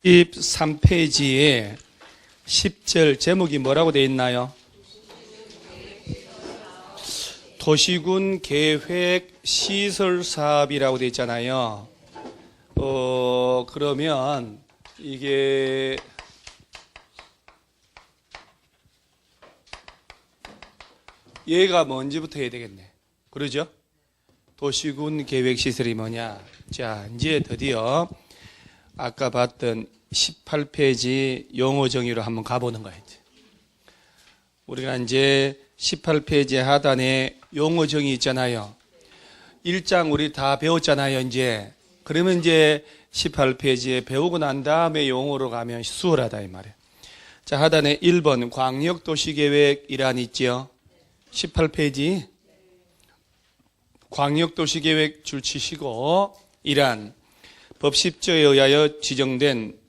13페이지에 10절 제목이 뭐라고 되어 있나요? 도시군 계획 시설 사업이라고 되어 있잖아요. 그러면 이게 얘가 뭔지부터 해야 되겠네. 그러죠? 도시군 계획 시설이 뭐냐? 자, 이제 드디어 아까 봤던 18페이지 용어 정의로 한번 가보는 거예요. 우리가 이제 18페이지 하단에 용어 정의 있잖아요. 1장 우리 다 배웠잖아요, 이제. 그러면 이제 18페이지에 배우고 난 다음에 용어로 가면 수월하다, 이 말이에요. 자, 하단에 1번 광역도시계획 일환 있죠? 18페이지. 광역도시계획 줄 치시고, 일환. 법 10조에 의하여 지정된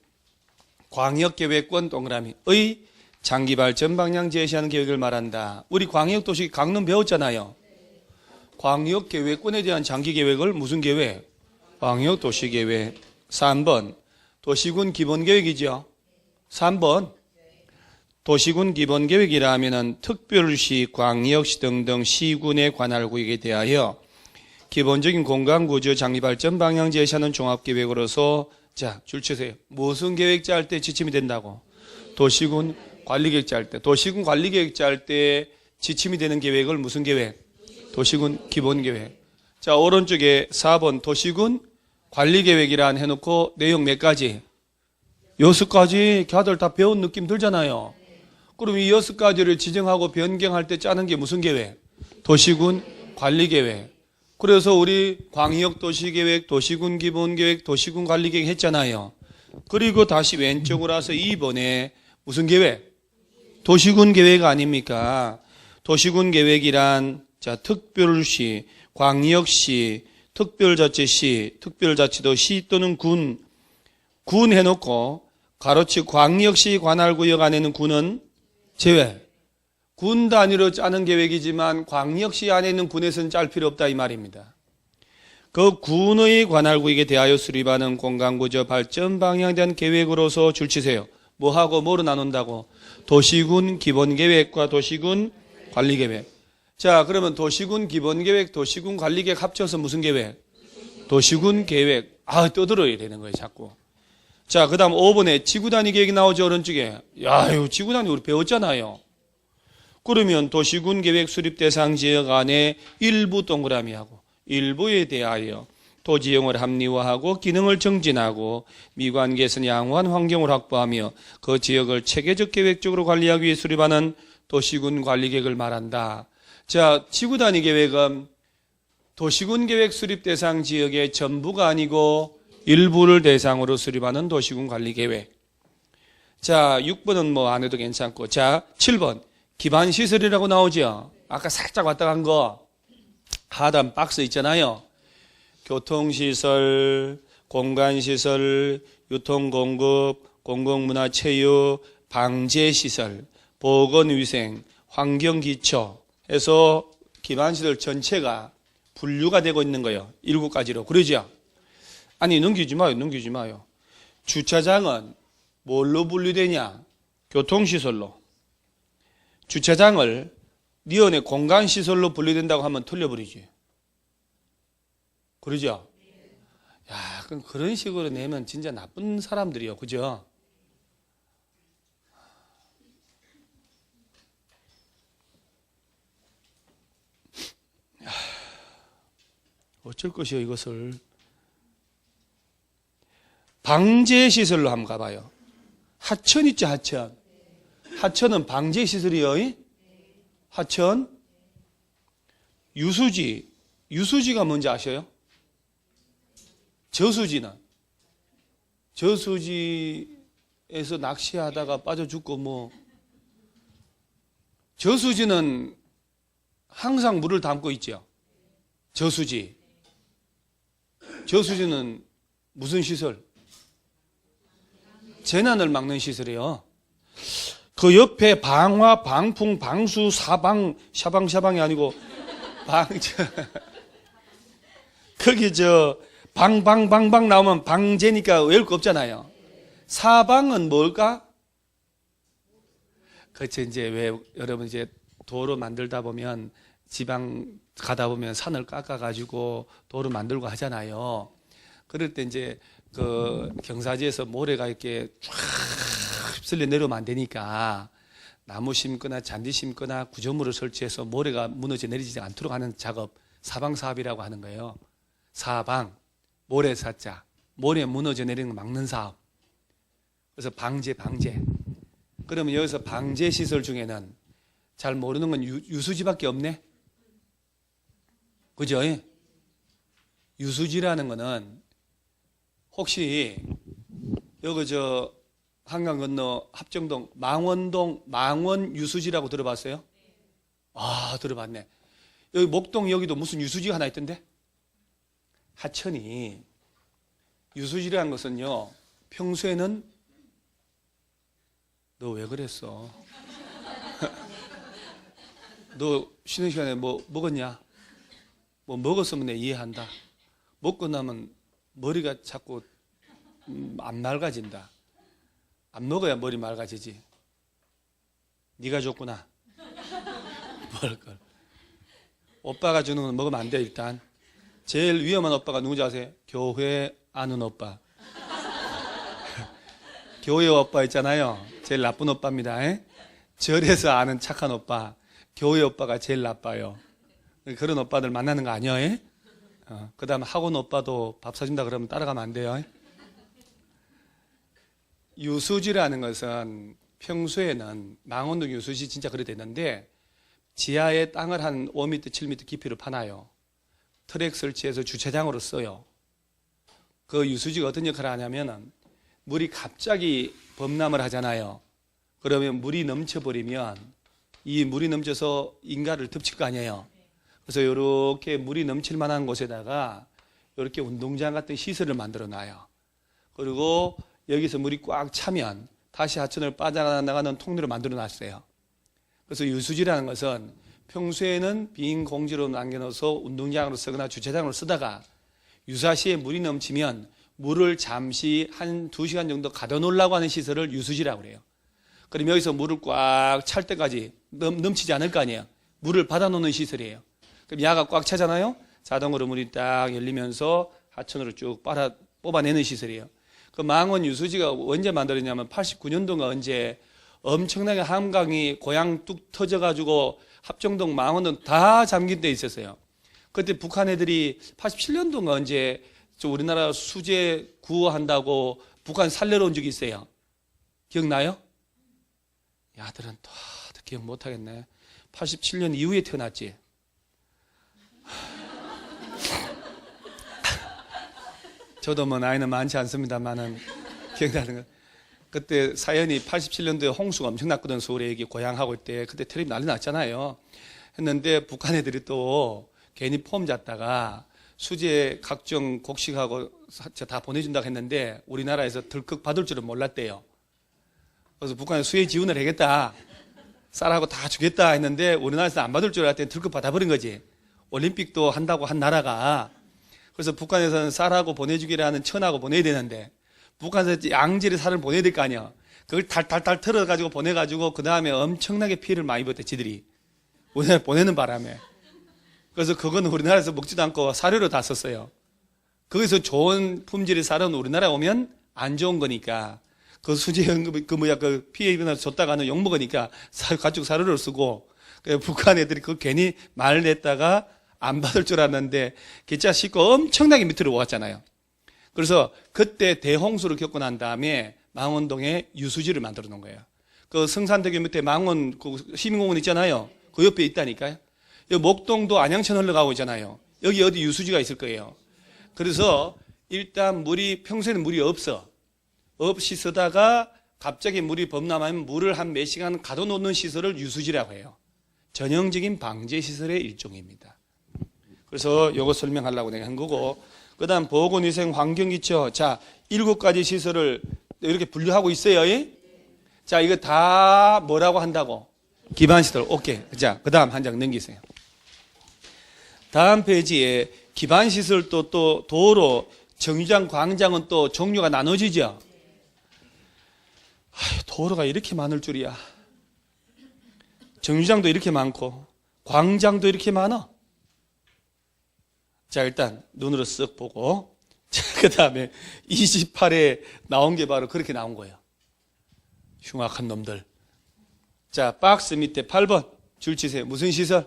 광역계획권 동그라미의 장기발전 방향 제시하는 계획을 말한다. 우리 광역도시 강론 배웠잖아요. 광역계획권에 대한 장기계획을 무슨 계획? 광역도시계획. 3번 도시군 기본계획이죠. 3번 도시군 기본계획이라 하면은 특별시, 광역시 등등 시군의 관할 구역에 대하여 기본적인 공간구조 장기발전 방향 제시하는 종합계획으로서 자, 줄 치세요. 무슨 계획 짤 때 지침이 된다고? 도시군 관리계획 짤 때. 도시군 관리계획 짤 때 지침이 되는 계획을 무슨 계획? 도시군 기본계획. 자, 오른쪽에 4번 도시군 관리계획이란 해놓고 내용 몇 가지? 6가지 다들 다 배운 느낌 들잖아요. 그럼 이 6가지를 지정하고 변경할 때 짜는 게 무슨 계획? 도시군 관리계획. 그래서 우리 광역도시계획, 도시군 기본계획, 도시군 관리계획 했잖아요. 그리고 다시 왼쪽으로 와서 2번에 무슨 계획? 도시군 계획 아닙니까? 도시군 계획이란 자, 특별시, 광역시, 특별자치시, 특별자치도시 또는 군 해놓고 가로치 광역시 관할구역 안에는 군은 제외. 군 단위로 짜는 계획이지만 광역시 안에 있는 군에서는 짤 필요 없다 이 말입니다. 그 군의 관할구역에 대하여 수립하는 공간구조 발전 방향에 대한 계획으로서 줄치세요. 뭐하고 뭐로 나눈다고? 도시군 기본계획과 도시군 관리계획. 자, 그러면 도시군 기본계획, 도시군 관리계획 합쳐서 무슨 계획? 도시군 계획. 떠들어야 되는 거예요, 자꾸. 자, 그 다음 5번에 지구단위 계획이 나오죠, 오른쪽에. 야, 이거 지구단위 우리 배웠잖아요. 그러면 도시군 계획 수립 대상 지역 안에 일부 동그라미하고 일부에 대하여 토지용을 합리화하고 기능을 정진하고 미관 개선 양호한 환경을 확보하며 그 지역을 체계적 계획적으로 관리하기 위해 수립하는 도시군 관리 계획을 말한다. 자, 지구단위 계획은 도시군 계획 수립 대상 지역의 전부가 아니고 일부를 대상으로 수립하는 도시군 관리 계획. 자, 6번은 뭐 안 해도 괜찮고. 자, 7번. 기반시설이라고 나오죠. 아까 살짝 왔다 간 거 하단 박스 있잖아요. 교통시설, 공간시설, 유통공급, 공공문화체육, 방제시설, 보건위생, 환경기초 해서 기반시설 전체가 분류가 되고 있는 거예요. 7가지로. 그러죠? 아니 넘기지 마요. 주차장은 뭘로 분류되냐? 교통시설로. 주차장을 니은의 공간시설로 분류된다고 하면 틀려버리지. 그러죠? 야, 그럼 그런 식으로 내면 진짜 나쁜 사람들이요. 그죠? 어쩔 것이요, 이것을. 방제시설로 한번 가봐요. 하천 있죠, 하천. 하천은 방제시설이요. 하천. 유수지. 유수지가 뭔지 아셔요? 저수지에서 낚시하다가 빠져 죽고 뭐. 저수지는 항상 물을 담고 있죠. 저수지는 무슨 시설? 재난을 막는 시설이에요. 그 옆에 방화, 방풍, 방수, 사방, 샤방이 아니고 거기 방방방방 나오면 방제니까 외울 거 없잖아요. 사방은 뭘까? 그렇죠. 이제 왜 여러분 이제 도로 만들다 보면 지방 가다 보면 산을 깎아가지고 도로 만들고 하잖아요. 그럴 때 이제 그 경사지에서 모래가 이렇게 쫙 휩쓸려 내려오면 안 되니까 나무 심거나 잔디 심거나 구조물을 설치해서 모래가 무너져 내리지 않도록 하는 작업, 사방 사업이라고 하는 거예요. 사방, 모래사자, 모래 무너져 내리는 거 막는 사업. 그래서 방제. 그러면 여기서 방제 시설 중에는 잘 모르는 건 유수지밖에 없네. 그죠? 유수지라는 거는 혹시 여기 저 한강 건너 합정동 망원동 망원 유수지라고 들어봤어요? 아, 들어봤네. 여기 목동 여기도 무슨 유수지가 하나 있던데? 하천이 유수지라는 것은요, 평소에는 너 왜 그랬어? 너 쉬는 시간에 뭐 먹었냐? 뭐 먹었으면 내 이해한다. 먹고 나면 머리가 자꾸 안 맑아진다. 안 먹어야 머리 맑아지지. 네가 줬구나. 먹을 걸. 오빠가 주는 건 먹으면 안 돼. 일단 제일 위험한 오빠가 누군지 아세요? 교회 아는 오빠. 교회 오빠 있잖아요. 제일 나쁜 오빠입니다. 절에서 아는 착한 오빠. 교회 오빠가 제일 나빠요. 그런 오빠들 만나는 거 아니에요? 그 다음에 학원 오빠도 밥 사준다 그러면 따라가면 안 돼요. 유수지라는 것은 평소에는 망원동 유수지 진짜 그래 됐는데 지하에 땅을 한 5m, 7m 깊이로 파놔요. 트랙 설치해서 주차장으로 써요. 그 유수지가 어떤 역할을 하냐면 물이 갑자기 범람을 하잖아요. 그러면 물이 넘쳐버리면 이 물이 넘쳐서 인가를 덮칠 거 아니에요. 그래서 이렇게 물이 넘칠 만한 곳에다가 이렇게 운동장 같은 시설을 만들어 놔요. 그리고 여기서 물이 꽉 차면 다시 하천을 빠져나가는 통로를 만들어 놨어요. 그래서 유수지라는 것은 평소에는 빈 공지로 남겨놓아서 운동장으로 쓰거나 주차장으로 쓰다가 유사시에 물이 넘치면 물을 잠시 한 2시간 정도 가둬놓으려고 하는 시설을 유수지라고 그래요. 그럼 여기서 물을 꽉 찰 때까지 넘치지 않을 거 아니에요. 물을 받아놓는 시설이에요. 그럼 야가 꽉 차잖아요. 자동으로 물이 딱 열리면서 하천으로 쭉 뽑아내는 시설이에요. 그 망원 유수지가 언제 만들었냐면 89년도인가 언제 엄청나게 한강이 고양 뚝 터져가지고 합정동 망원동 다 잠긴 데 있었어요. 그때 북한 애들이 87년도인가 언제 우리나라 수재 구호한다고 북한 살려러 온 적이 있어요. 기억나요? 야들은 또 기억 못하겠네. 87년 이후에 태어났지. 저도 뭐 나이는 많지 않습니다만은 기억나는 거. 그때 사연이 87년도에 홍수가 엄청 났거든. 서울에 여기 고향하고 올 때 그때 텔레비 난리 났잖아요. 했는데 북한 애들이 또 괜히 폼 잡다가 수재 각종 곡식하고 다 보내준다고 했는데 우리나라에서 덜컥 받을 줄은 몰랐대요. 그래서 북한에 수해 지원을 하겠다. 쌀하고 다 주겠다 했는데 우리나라에서 안 받을 줄 알았더니 덜컥 받아버린 거지. 올림픽도 한다고 한 나라가. 그래서 북한에서는 쌀하고 보내주기라는 천하고 보내야 되는데 북한에서 양질의 쌀을 보내야 될 거 아니야. 그걸 달달달 털어가지고 보내가지고 그 다음에 엄청나게 피해를 많이 입었대 지들이. 우리나라에 보내는 바람에. 그래서 그건 우리나라에서 먹지도 않고 사료로 다 썼어요. 거기서 좋은 품질의 쌀은 우리나라에 오면 안 좋은 거니까 그 수재연금 그 피해 입은 줬다가는 욕 먹으니까 가축 사료를 쓰고 북한 애들이 그 괜히 말 냈다가 안 받을 줄 알았는데 기차 싣고 엄청나게 밑으로 왔잖아요. 그래서 그때 대홍수를 겪고 난 다음에 망원동에 유수지를 만들어 놓은 거예요. 그 성산대교 밑에 망원 그 시민공원 있잖아요. 그 옆에 있다니까요. 여기 목동도 안양천 흘러가고 있잖아요. 여기 어디 유수지가 있을 거예요. 그래서 일단 물이 평소에는 물이 없이 쓰다가 갑자기 물이 범람하면 물을 한 몇 시간 가둬놓는 시설을 유수지라고 해요. 전형적인 방제 시설의 일종입니다. 그래서 이거 설명하려고 내가 한 거고, 그 다음 보건위생 환경기초. 자, 7가지 시설을 이렇게 분류하고 있어요. 자, 이거 다 뭐라고 한다고? 기반시설. 오케이. 자, 그 다음 한 장 넘기세요. 다음 페이지에 기반시설도 또 도로, 정류장, 광장은 또 종류가 나눠지죠. 도로가 이렇게 많을 줄이야. 정류장도 이렇게 많고 광장도 이렇게 많아. 자, 일단 눈으로 쓱 보고, 자, 그 다음에 28에 나온 게 바로 그렇게 나온 거예요. 흉악한 놈들. 자, 박스 밑에 8번 줄 치세요. 무슨 시설?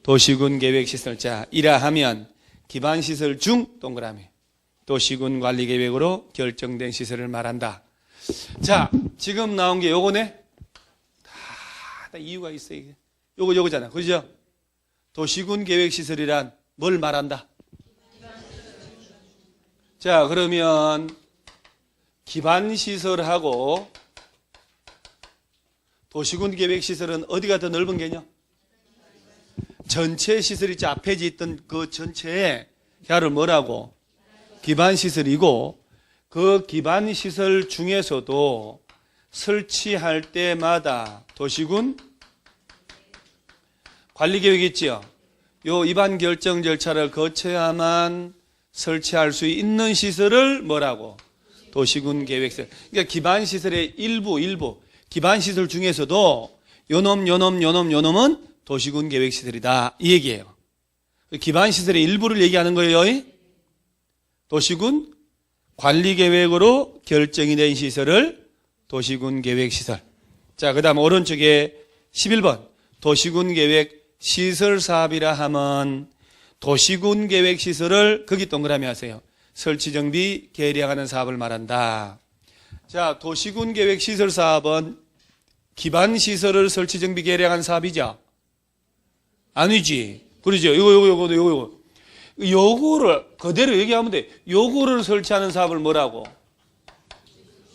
도시군 계획 시설. 자, 이라하면 기반 시설 중 동그라미 도시군 관리 계획으로 결정된 시설을 말한다. 자, 지금 나온 게 요거네. 다 이유가 있어. 이게 요거잖아, 그죠? 도시군 계획 시설이란 뭘 말한다? 자, 그러면 기반 시설하고 도시군 계획 시설은 어디가 더 넓은 개념? 전체 시설이 앞에 있던 그 전체에 혀를 뭐라고? 기반 시설이고, 그 기반 시설 중에서도 설치할 때마다 도시군 관리 계획이 있지요. 요 입안 결정 절차를 거쳐야만 설치할 수 있는 시설을 뭐라고? 도시군 계획시설. 그러니까 기반 시설의 일부 기반 시설 중에서도 요놈은 도시군 계획시설이다, 이 얘기예요. 기반 시설의 일부를 얘기하는 거예요. 도시군 관리계획으로 결정이 된 시설을 도시군 계획시설. 자, 그 다음 오른쪽에 11번 도시군 계획 시설 사업이라 하면 도시군 계획 시설을 거기 동그라미 하세요. 설치 정비 계량하는 사업을 말한다. 자, 도시군 계획 시설 사업은 기반 시설을 설치 정비 계량하는 사업이죠? 아니지. 그러죠. 요거를 그대로 얘기하면 돼. 요거를 설치하는 사업을 뭐라고?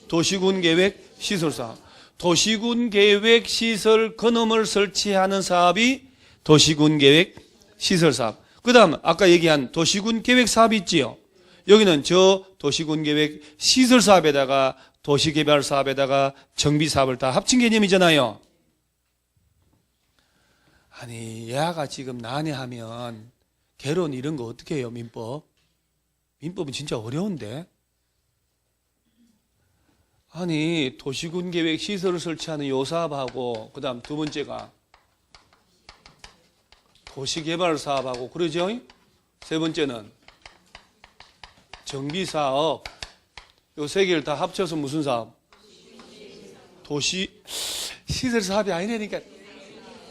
도시군 계획 시설 사업. 도시군 계획 시설 그놈을 설치하는 사업이 도시군 계획 시설 사업. 그 다음 아까 얘기한 도시군 계획 사업이 있지요. 여기는 저 도시군 계획 시설 사업에다가 도시개발 사업에다가 정비 사업을 다 합친 개념이잖아요. 아니, 얘가 지금 난해하면 개론 이런 거 어떻게 해요? 민법은 진짜 어려운데. 아니, 도시군 계획 시설을 설치하는 요 사업하고 그 다음 두 번째가 도시개발 사업하고 그러죠? 세 번째는 정비 사업. 요 세 개를 다 합쳐서 무슨 사업? 도시 시설 사업이 아니라니까.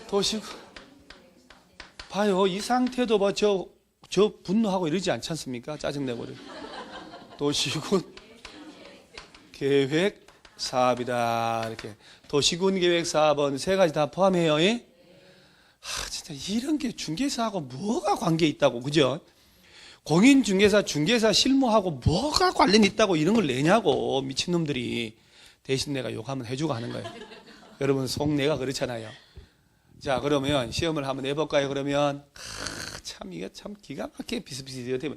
도시군. 봐요, 이 상태도 봐, 저 분노하고 이러지 않지 않습니까? 짜증내고. 도시군 계획 사업이다. 이렇게. 도시군 계획 사업은 세 가지 다 포함해요. 진짜 이런 게 중개사하고 뭐가 관계 있다고, 그죠? 공인중개사, 중개사 실무하고 뭐가 관련 있다고 이런 걸 내냐고, 미친놈들이. 대신 내가 욕 한번 해주고 하는 거예요. 여러분, 속내가 그렇잖아요. 자, 그러면 시험을 한번 해볼까요? 그러면 참 이게 참 기가 막히게 비슷비슷해요.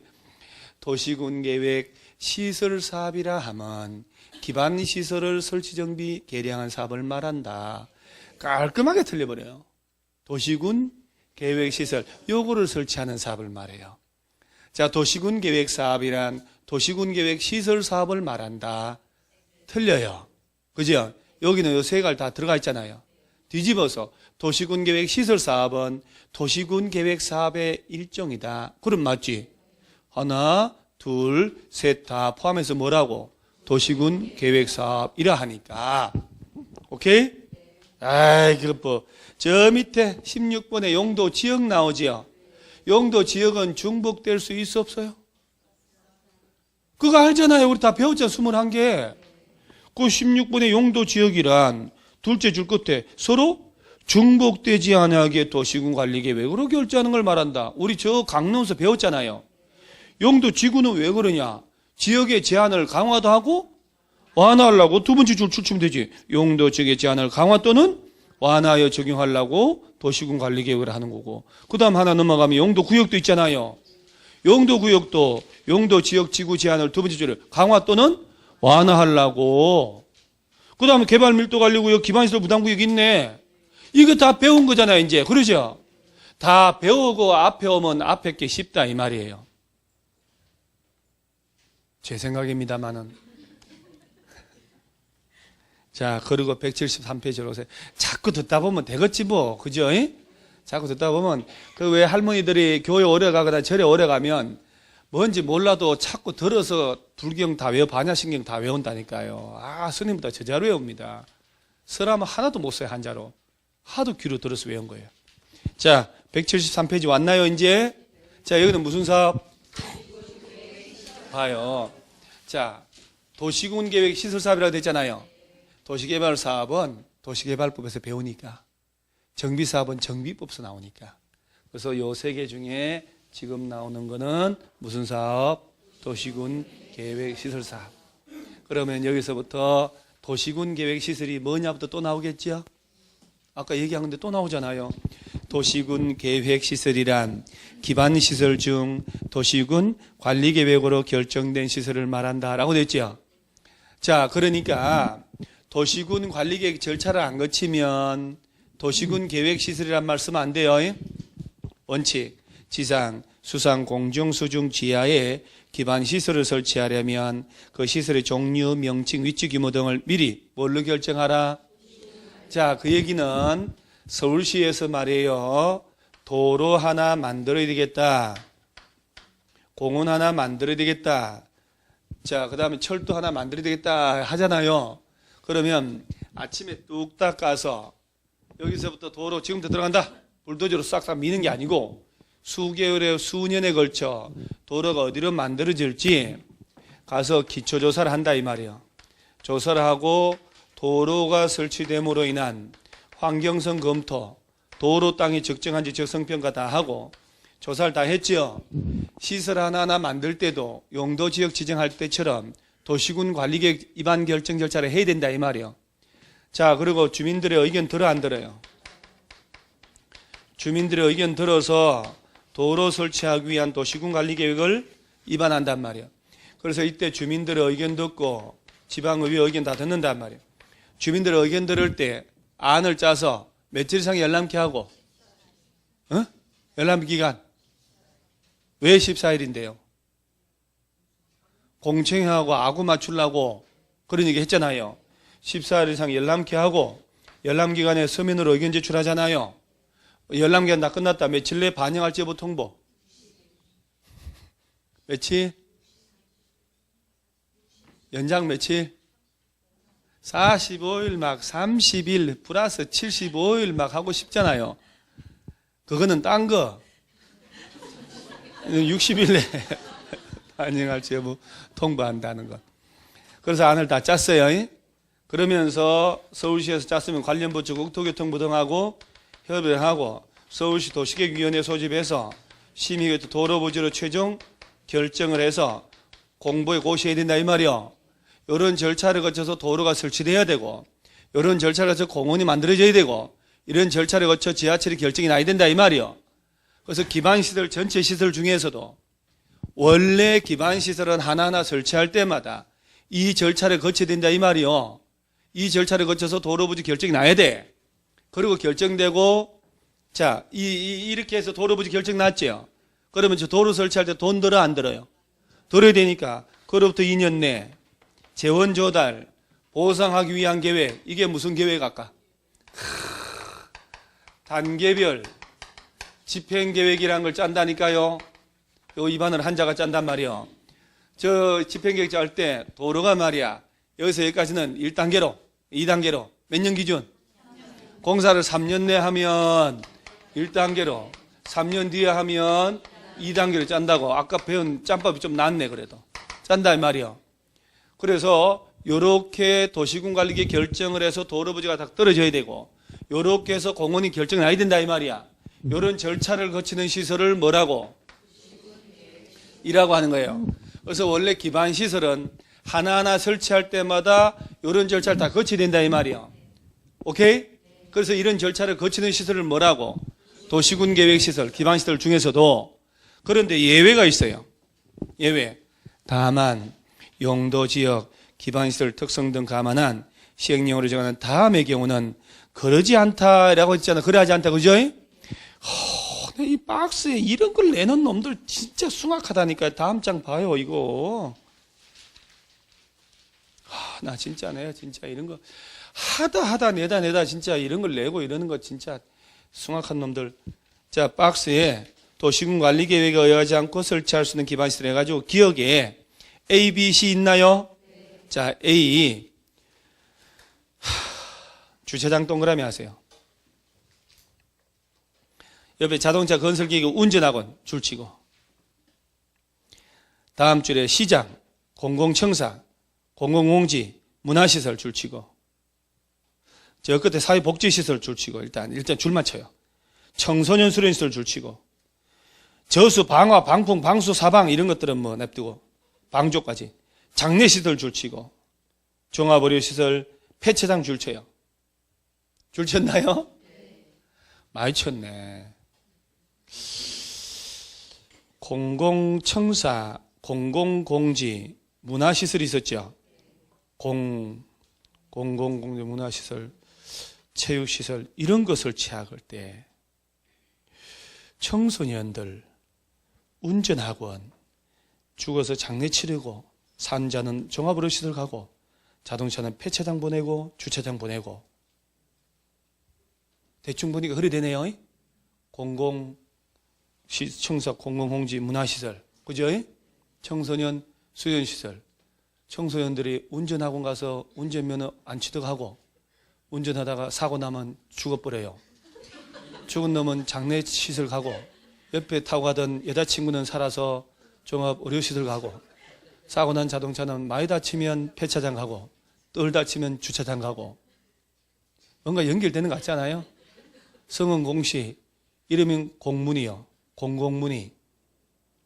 도시군 계획 시설 사업이라 하면 기반 시설을 설치 정비 계량한 사업을 말한다. 깔끔하게 틀려버려요. 도시군 계획 시설 요거를 설치하는 사업을 말해요. 자, 도시군 계획 사업이란 도시군 계획 시설 사업을 말한다. 틀려요. 그죠? 여기는 요 세 가지 다 들어가 있잖아요. 뒤집어서 도시군 계획 시설 사업은 도시군 계획 사업의 일종이다. 그럼 맞지? 하나, 둘, 셋 다 포함해서 뭐라고? 도시군 계획 사업이라 하니까. 오케이? 아이, 그것 뭐. 저 밑에 16번에 용도 지역 나오지요? 용도 지역은 중복될 수 있어 없어요? 그거 알잖아요. 우리 다 배웠잖아. 21개. 그 16번의 용도 지역이란 둘째 줄 끝에 서로 중복되지 않게 도시군 관리 계획으로 결정하는 걸 말한다. 우리 저 강론서 배웠잖아요. 용도 지구는 왜 그러냐? 지역의 제한을 강화도 하고 완화하려고 두 번째 줄 추치면 되지. 용도 지역의 제한을 강화 또는 완화하여 적용하려고 도시군 관리 계획을 하는 거고. 그 다음 하나 넘어가면 용도 구역도 있잖아요. 용도 구역도 용도 지역 지구 제한을 두 번째 줄에 강화 또는 완화하려고. 그 다음에 개발 밀도 관리 구역 기반시설 부담 구역 있네. 이거 다 배운 거잖아요, 이제. 그러죠? 다 배우고 앞에 오면 앞에 게 쉽다 이 말이에요. 제 생각입니다만은. 자, 그리고 173페이지로 오세요. 자꾸 듣다 보면 되겠지 뭐. 그죠? 자꾸 듣다 보면 그 왜 할머니들이 교회 오래 가거나 절에 오래 가면 뭔지 몰라도 자꾸 들어서 불경 다 외워, 반야신경 다 외운다니까요. 아, 스님보다 저 잘 외웁니다. 설하면 하나도 못 써요, 한자로. 하도 귀로 들어서 외운 거예요. 자, 173페이지 왔나요, 이제? 자, 여기는 무슨 사업? 봐요. 자, 도시군계획 시설사업이라고 됐잖아요. 도시개발사업은 도시개발법에서 배우니까, 정비사업은 정비법에서 나오니까. 그래서 요 세 개 중에 지금 나오는 거는 무슨 사업? 도시군계획시설사업. 그러면 여기서부터 도시군계획시설이 뭐냐부터 또 나오겠죠? 아까 얘기한 건데 또 나오잖아요. 도시군계획시설이란 기반시설 중 도시군 관리계획으로 결정된 시설을 말한다라고 됐죠. 자, 그러니까 도시군 관리계획 절차를 안 거치면 도시군계획시설이란 말 쓰면 안 돼요. 원칙, 지상, 수상, 공중, 수중, 지하에 기반시설을 설치하려면 그 시설의 종류, 명칭, 위치, 규모 등을 미리 뭘로 결정하라? 자, 그 얘기는 서울시에서 말이에요. 도로 하나 만들어야 되겠다. 공원 하나 만들어야 되겠다. 자, 그 다음에 철도 하나 만들어야 되겠다 하잖아요. 그러면 아침에 뚝딱 가서 여기서부터 도로 지금부터 들어간다. 불도저로 싹싹 미는 게 아니고 수개월에 수년에 걸쳐 도로가 어디로 만들어질지 가서 기초조사를 한다 이 말이에요. 조사를 하고 도로가 설치됨으로 인한 환경성 검토, 도로 땅이 적정한지 적성평가 다 하고 조사를 다 했죠. 시설 하나하나 만들 때도 용도지역 지정할 때처럼 도시군 관리계획 위반 결정 절차를 해야 된다 이 말이에요. 자, 그리고 주민들의 의견 들어 안 들어요? 주민들의 의견 들어서 도로 설치하기 위한 도시군 관리계획을 위반한단 말이에요. 그래서 이때 주민들의 의견 듣고 지방의회 의견 다 듣는단 말이에요. 주민들의 의견 들을 때 안을 짜서 며칠 이상 열람케 하고, 열람 기간. 왜 14일인데요? 공청회하고 아구 맞추려고 그런 얘기 했잖아요. 14일 이상 열람케 하고, 열람 기간에 서면으로 의견 제출하잖아요. 열람 기간 다 끝났다. 며칠 내에 반영할지 여부 통보. 며칠? 연장 며칠? 45일 막 30일 플러스 75일 막 하고 싶잖아요. 그거는 딴 거. 60일 내에 반영할지 여부 통보한다는 것. 그래서 안을 다 짰어요. 그러면서 서울시에서 짰으면 관련 부처 국토교통부 등하고 협의를 하고 서울시 도시계획위원회 소집해서 심의회 도로부지로 최종 결정을 해서 공보에 고시해야 된다 이 말이요. 이런 절차를 거쳐서 도로가 설치돼야 되고 이런 절차를 거쳐 공원이 만들어져야 되고 이런 절차를 거쳐 지하철이 결정이 나야 된다 이 말이요. 그래서 기반시설 전체 시설 중에서도 원래 기반시설은 하나하나 설치할 때마다 이 절차를 거쳐야 된다 이 말이요. 이 절차를 거쳐서 도로부지 결정이 나야 돼. 그리고 결정되고 자 이렇게 해서 도로부지 결정 났죠. 그러면 저 도로 설치할 때 돈 들어 안 들어요? 들어야 되니까 그로부터 2년 내 재원 조달 보상하기 위한 계획. 이게 무슨 계획 아까? 단계별 집행계획이라는 걸 짠다니까요. 요 위반을 한자가 짠단 말이요. 저 집행계획 짤 때 도로가 말이야. 여기서 여기까지는 1단계로 2단계로 몇 년 기준? 공사를 3년 내에 하면 1단계로 3년 뒤에 하면 2단계로 짠다고. 아까 배운 짬밥이 좀 낫네 그래도. 짠다 이 말이요. 그래서 요렇게 도시군 관리계 결정을 해서 도로부지가 다 떨어져야 되고 요렇게 해서 공원이 결정이 나야 된다 이 말이야. 요런 절차를 거치는 시설을 뭐라고? 이라고 하는 거예요. 그래서 원래 기반 시설은 하나하나 설치할 때마다 요런 절차를 다 거쳐야 된다 이 말이야. 오케이? 그래서 이런 절차를 거치는 시설을 뭐라고? 도시군 계획 시설, 기반 시설 중에서도. 그런데 예외가 있어요. 예외. 다만 용도 지역, 기반 시설 특성 등 감안한 시행령으로 정하는 다음의 경우는 그러지 않다라고 했잖아. 그러하지 않다. 그죠? 이 박스에 이런 걸 내는 놈들 진짜 숭악하다니까. 다음 장 봐요, 이거. 나 진짜 이런 거 하다 내다 진짜 이런 걸 내고 이러는 거 진짜 숭악한 놈들. 자, 박스에 도시군 관리 계획에 의하지 않고 설치할 수 있는 기반 시설 해가지고 기억에 A, B, C 있나요? 자, A. 주차장 동그라미 하세요. 옆에 자동차 건설기계 운전학원 줄치고. 다음 줄에 시장, 공공청사, 공공공지, 문화시설 줄치고. 저 끝에 사회복지시설 줄치고. 일단 줄만 쳐요. 청소년 수련시설 줄치고. 저수, 방화, 방풍, 방수, 사방 이런 것들은 뭐 냅두고. 방조까지. 장례시설 줄치고. 종합의료시설, 폐체장 줄쳐요. 줄쳤나요? 많이 쳤네. 공공청사, 공공공지, 문화시설이 있었죠. 공공공지, 문화시설, 체육시설 이런 거 설치할 때 청소년들 운전학원 죽어서 장례 치르고 산자는 종합의료시설 가고 자동차는 폐차장 보내고 주차장 보내고 대충 보니까 그리 되네요. 공공청사, 공공공지, 문화시설 그죠? 청소년 수련시설 청소년들이 운전학원 가서 운전면허 안 취득하고 운전하다가 사고 나면 죽어버려요. 죽은 놈은 장례시설 가고 옆에 타고 가던 여자친구는 살아서 종합의료시설 가고 사고 난 자동차는 많이 다치면 폐차장 가고 덜 다치면 주차장 가고 뭔가 연결되는 것 같지 않아요? 성은 공시 이름은 공문이요. 공공문의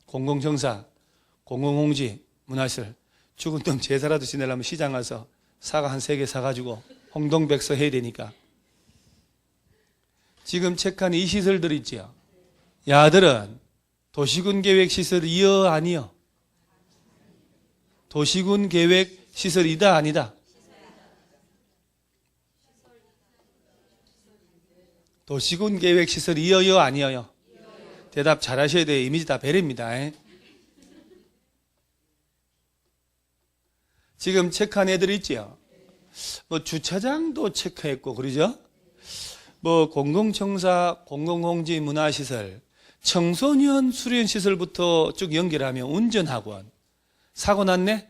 공공청사 공공공지 문화시설 죽은 놈 제사라도 지내려면 시장 가서 사과 한 3개 사가지고 홍동백서 해야 되니까 지금 체크한 이 시설들 있지요. 야들은 도시군 계획 시설이요 아니요? 도시군 계획 시설이다 아니다? 도시군 계획 시설이요 아니요? 대답 잘 하셔야 돼요. 이미지 다 배려입니다. 지금 체크한 애들 있지요. 뭐 주차장도 체크했고 그러죠. 뭐 공공청사, 공공공지, 문화시설, 청소년 수련시설부터 쭉 연결하면 운전학원, 사고 났네?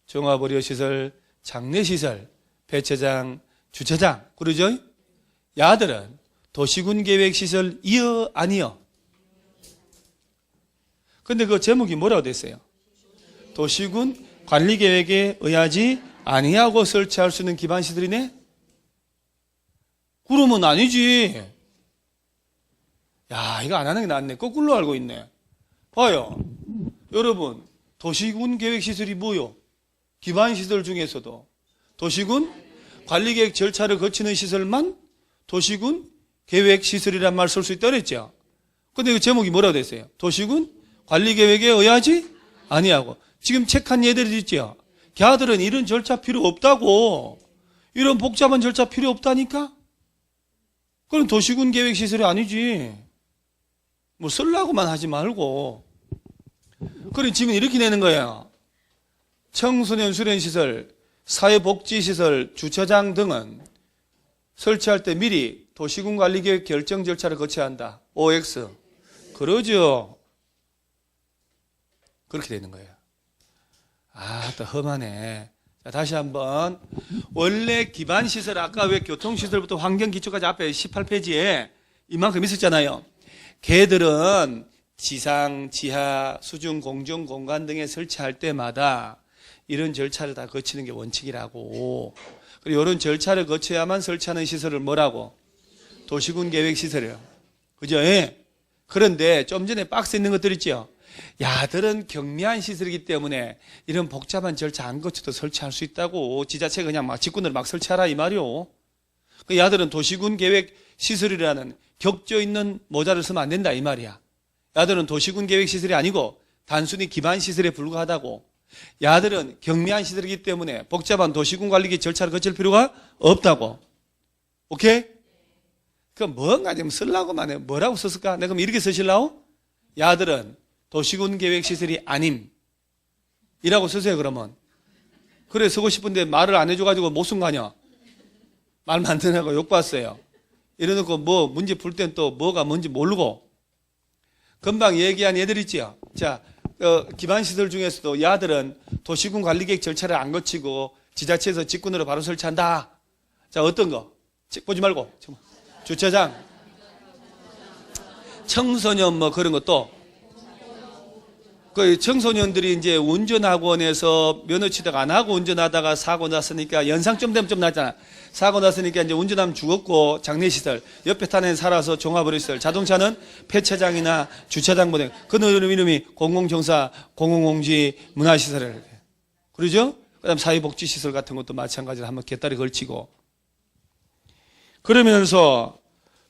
종합의료시설, 장례시설, 폐차장, 주차장 그러죠. 야들은 도시군 계획시설 이어 아니요? 근데 그 제목이 뭐라고 됐어요? 도시군 관리계획에 의하지 아니하고 설치할 수 있는 기반시설이네? 그러면 아니지. 야, 이거 안 하는 게 낫네. 거꾸로 알고 있네. 봐요. 여러분, 도시군 계획시설이 뭐요? 기반시설 중에서도 도시군 관리계획 절차를 거치는 시설만 도시군 계획시설이란 말 쓸 수 있다 그랬죠? 근데 그 제목이 뭐라고 됐어요? 도시군 관리계획에 의하지 아니하고. 지금 체크한 얘들이 있죠? 걔들은 이런 절차 필요 없다고. 이런 복잡한 절차 필요 없다니까? 그럼 도시군 계획시설이 아니지. 뭐 쓰려고만 하지 말고. 그래 지금 이렇게 내는 거예요. 청소년 수련시설, 사회복지시설, 주차장 등은 설치할 때 미리 도시군 관리계획 결정 절차를 거쳐야 한다. OX. 그러죠. 그렇게 되는 거예요. 아, 또 험하네. 자, 다시 한번. 원래 기반시설, 아까 왜 교통시설부터 환경기초까지 앞에 18페이지에 이만큼 있었잖아요. 걔들은 지상, 지하, 수중, 공중, 공간 등에 설치할 때마다 이런 절차를 다 거치는 게 원칙이라고. 그리고 이런 절차를 거쳐야만 설치하는 시설을 뭐라고? 도시군 계획시설이에요. 그죠? 예. 그런데 좀 전에 박스에 있는 것들 있죠? 야들은 경미한 시설이기 때문에 이런 복잡한 절차 안 거쳐도 설치할 수 있다고. 지자체가 그냥 막 직군으로 막 설치하라 이 말이요. 그 야들은 도시군 계획 시설이라는 격조 있는 모자를 쓰면 안 된다 이 말이야. 야들은 도시군 계획 시설이 아니고 단순히 기반 시설에 불과하다고. 야들은 경미한 시설이기 때문에 복잡한 도시군 관리기 절차를 거칠 필요가 없다고. 오케이? 그럼 뭔가 좀 쓰려고만 해. 뭐라고 썼을까? 내가 그럼 이렇게 쓰실라고? 야들은 도시군 계획 시설이 아님. 이라고 쓰세요, 그러면. 그래 서고 싶은데 말을 안 해줘가지고 못 쓴 거 아니야. 말 만드느라고 욕봤어요. 이래놓고 뭐 문제 풀 땐 또 뭐가 뭔지 모르고. 금방 얘기한 애들 있지요. 자, 기반시설 중에서도 야들은 도시군 관리계획 절차를 안 거치고 지자체에서 직군으로 바로 설치한다. 자, 어떤 거? 보지 말고. 주차장, 청소년 뭐 그런 것도. 그 청소년들이 이제 운전학원에서 면허 취득 안 하고 운전하다가 사고 났으니까 연상 좀 되면 좀 났잖아. 사고 났으니까 이제 운전하면 죽었고 장례시설, 옆에 타는 살아서 종합을 했어요. 자동차는 폐차장이나 주차장 보내. 그 이름이 공공정사, 공공공지, 문화시설을. 그러죠? 그 다음 사회복지시설 같은 것도 마찬가지로 한번 곁다리 걸치고. 그러면서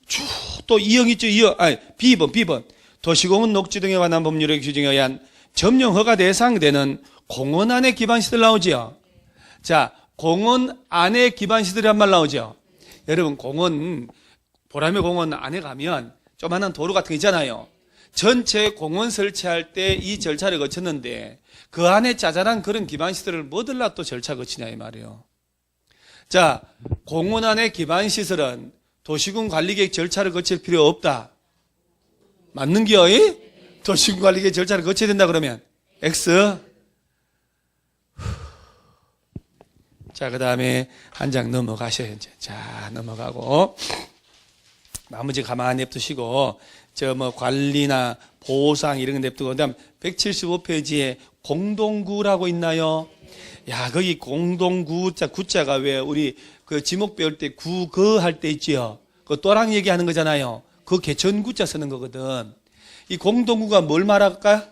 쭉 또 이형 있죠, 이형. 아니, B번. 도시공원 녹지 등에 관한 법률의 규정에 의한 점령 허가 대상이 되는 공원 안에 기반시설 나오지요. 자, 공원 안에 기반시설이란 말 나오죠. 여러분, 공원, 보라매 공원 안에 가면 조그마한 도로 같은 거 있잖아요. 전체 공원 설치할 때 이 절차를 거쳤는데 그 안에 짜잘한 그런 기반시설을 뭐들라 또 절차 거치냐 이 말이에요. 자, 공원 안에 기반시설은 도시군 관리계획 절차를 거칠 필요 없다. 맞는겨? 도시군 관리계획 절차를 거쳐야 된다 그러면 X. 자, 그 다음에 한 장 넘어가셔요. 이제. 자, 넘어가고 나머지 가만히 냅두시고 저 뭐 관리나 보상 이런 거 냅두고 그다음 175페이지에 공동구라고 있나요? 야, 거기 공동구 구자가 왜 우리 그 지목 배울 때 구거 할 때 있지요. 그 또랑 얘기하는 거잖아요. 그 개천구자 쓰는 거거든. 이 공동구가 뭘 말할까?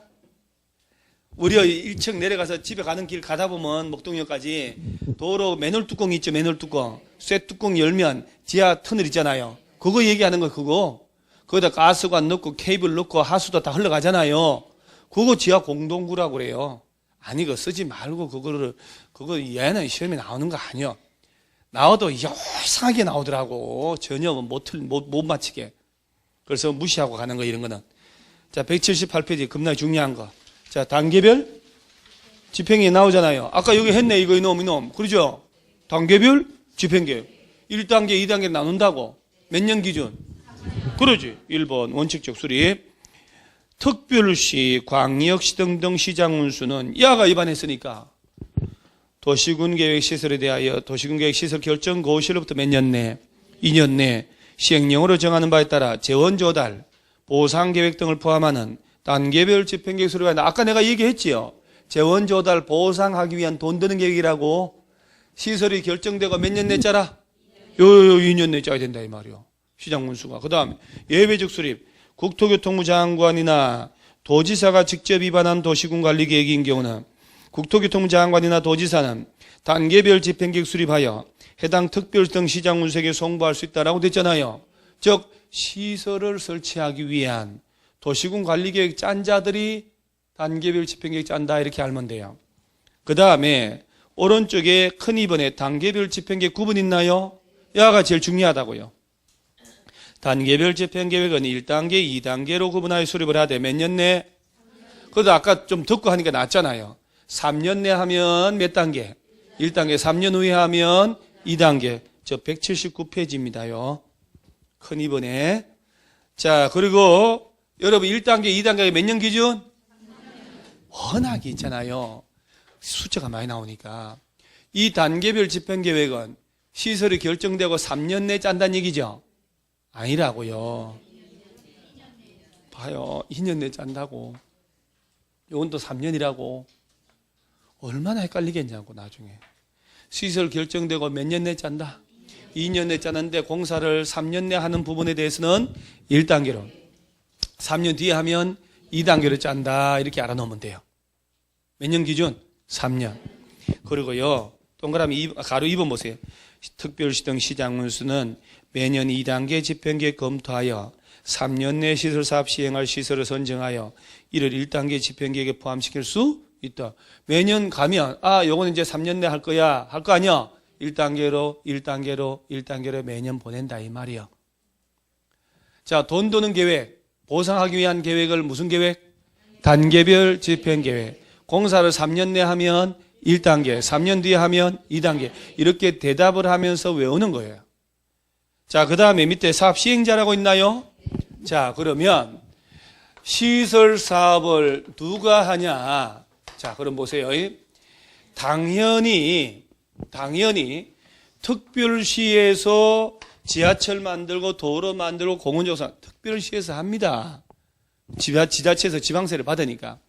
우리 1층 내려가서 집에 가는 길 가다 보면 목동역까지 도로 맨홀 뚜껑 있죠, 맨홀 뚜껑. 쇠 뚜껑 열면 지하 터널 있잖아요. 그거 얘기하는 거 그거. 거기다 가스관 넣고 케이블 넣고 하수도 다 흘러가잖아요. 그거 지하 공동구라고 그래요. 아니, 그거 쓰지 말고 그거 얘는 시험에 나오는 거 아니야. 나와도 이상하게 나오더라고. 전혀 못 맞히게. 그래서 무시하고 가는 거, 이런 거는. 자, 178페이지 겁나 중요한 거. 자, 단계별 집행이 나오잖아요. 아까 여기 했네, 이놈. 그러죠? 단계별 집행계획. 1단계, 2단계 나눈다고. 몇 년 기준? 그러지. 1번 원칙적 수립. 특별시, 광역시 등등 시장 운수는 야가 위반했으니까 도시군 계획 시설에 대하여 도시군 계획 시설 결정 고시로부터 몇 년 내, 2년 내 시행령으로 정하는 바에 따라 재원 조달, 보상 계획 등을 포함하는 단계별 집행계획 수립이 아니라 아까 내가 얘기했지요. 재원 조달 보상하기 위한 돈 드는 계획이라고. 시설이 결정되고 몇 년 내 짜라? 2년 내 짜야 된다 이 말이요. 시장 운수가. 그다음 예외적 수립. 국토교통부 장관이나 도지사가 직접 위반한 도시군 관리 계획인 경우는 국토교통부 장관이나 도지사는 단계별 집행계획 수립하여 해당 특별 등 시장 운수에게 송부할 수 있다라고 됐잖아요. 즉 시설을 설치하기 위한 도시군 관리계획 짠 자들이 단계별 집행계획 짠다 이렇게 알면 돼요. 그 다음에 오른쪽에 큰 2번에 단계별 집행계획 구분 있나요? 야가 제일 중요하다고요. 단계별 집행계획은 1단계, 2단계로 구분하여 수립을 하되 몇 년 내? 그래도 아까 좀 듣고 하니까 낫잖아요. 3년 내 하면 몇 단계? 1단계, 3년 후에 하면 2단계. 저 179페이지입니다요. 큰 2번에. 자, 그리고 여러분 1단계, 2단계가 몇 년 기준? 워낙 있잖아요. 숫자가 많이 나오니까. 이 단계별 집행계획은 시설이 결정되고 3년 내에 짠다는 얘기죠? 아니라고요. 봐요. 2년 내에 짠다고. 이건 또 3년이라고. 얼마나 헷갈리겠냐고 나중에. 시설 결정되고 몇 년 내에 짠다? 2년 내에 짜는데 공사를 3년 내에 하는 부분에 대해서는 1단계로. 3년 뒤에 하면 2단계로 짠다. 이렇게 알아놓으면 돼요. 몇 년 기준? 3년. 그리고요. 동그라미 가로 2번 보세요. 특별시 등 시장 운수는 매년 2단계 집행계획 검토하여 3년 내 시설사업 시행할 시설을 선정하여 이를 1단계 집행계획에 포함시킬 수 있다. 매년 가면 요건 이제 3년 내 할 거야. 할 거 아니야? 1단계로 매년 보낸다 이 말이야. 자, 돈 드는 계획, 보상하기 위한 계획을 무슨 계획? 단계별 집행계획. 공사를 3년 내 하면 1단계, 3년 뒤에 하면 2단계. 이렇게 대답을 하면서 외우는 거예요. 자, 그 다음에 밑에 사업 시행자라고 있나요? 자, 그러면 시설 사업을 누가 하냐? 자, 그럼 보세요. 당연히 특별시에서 지하철 만들고 도로 만들고 공원조성 특별시에서 합니다. 지자체에서 지방세를 받으니까.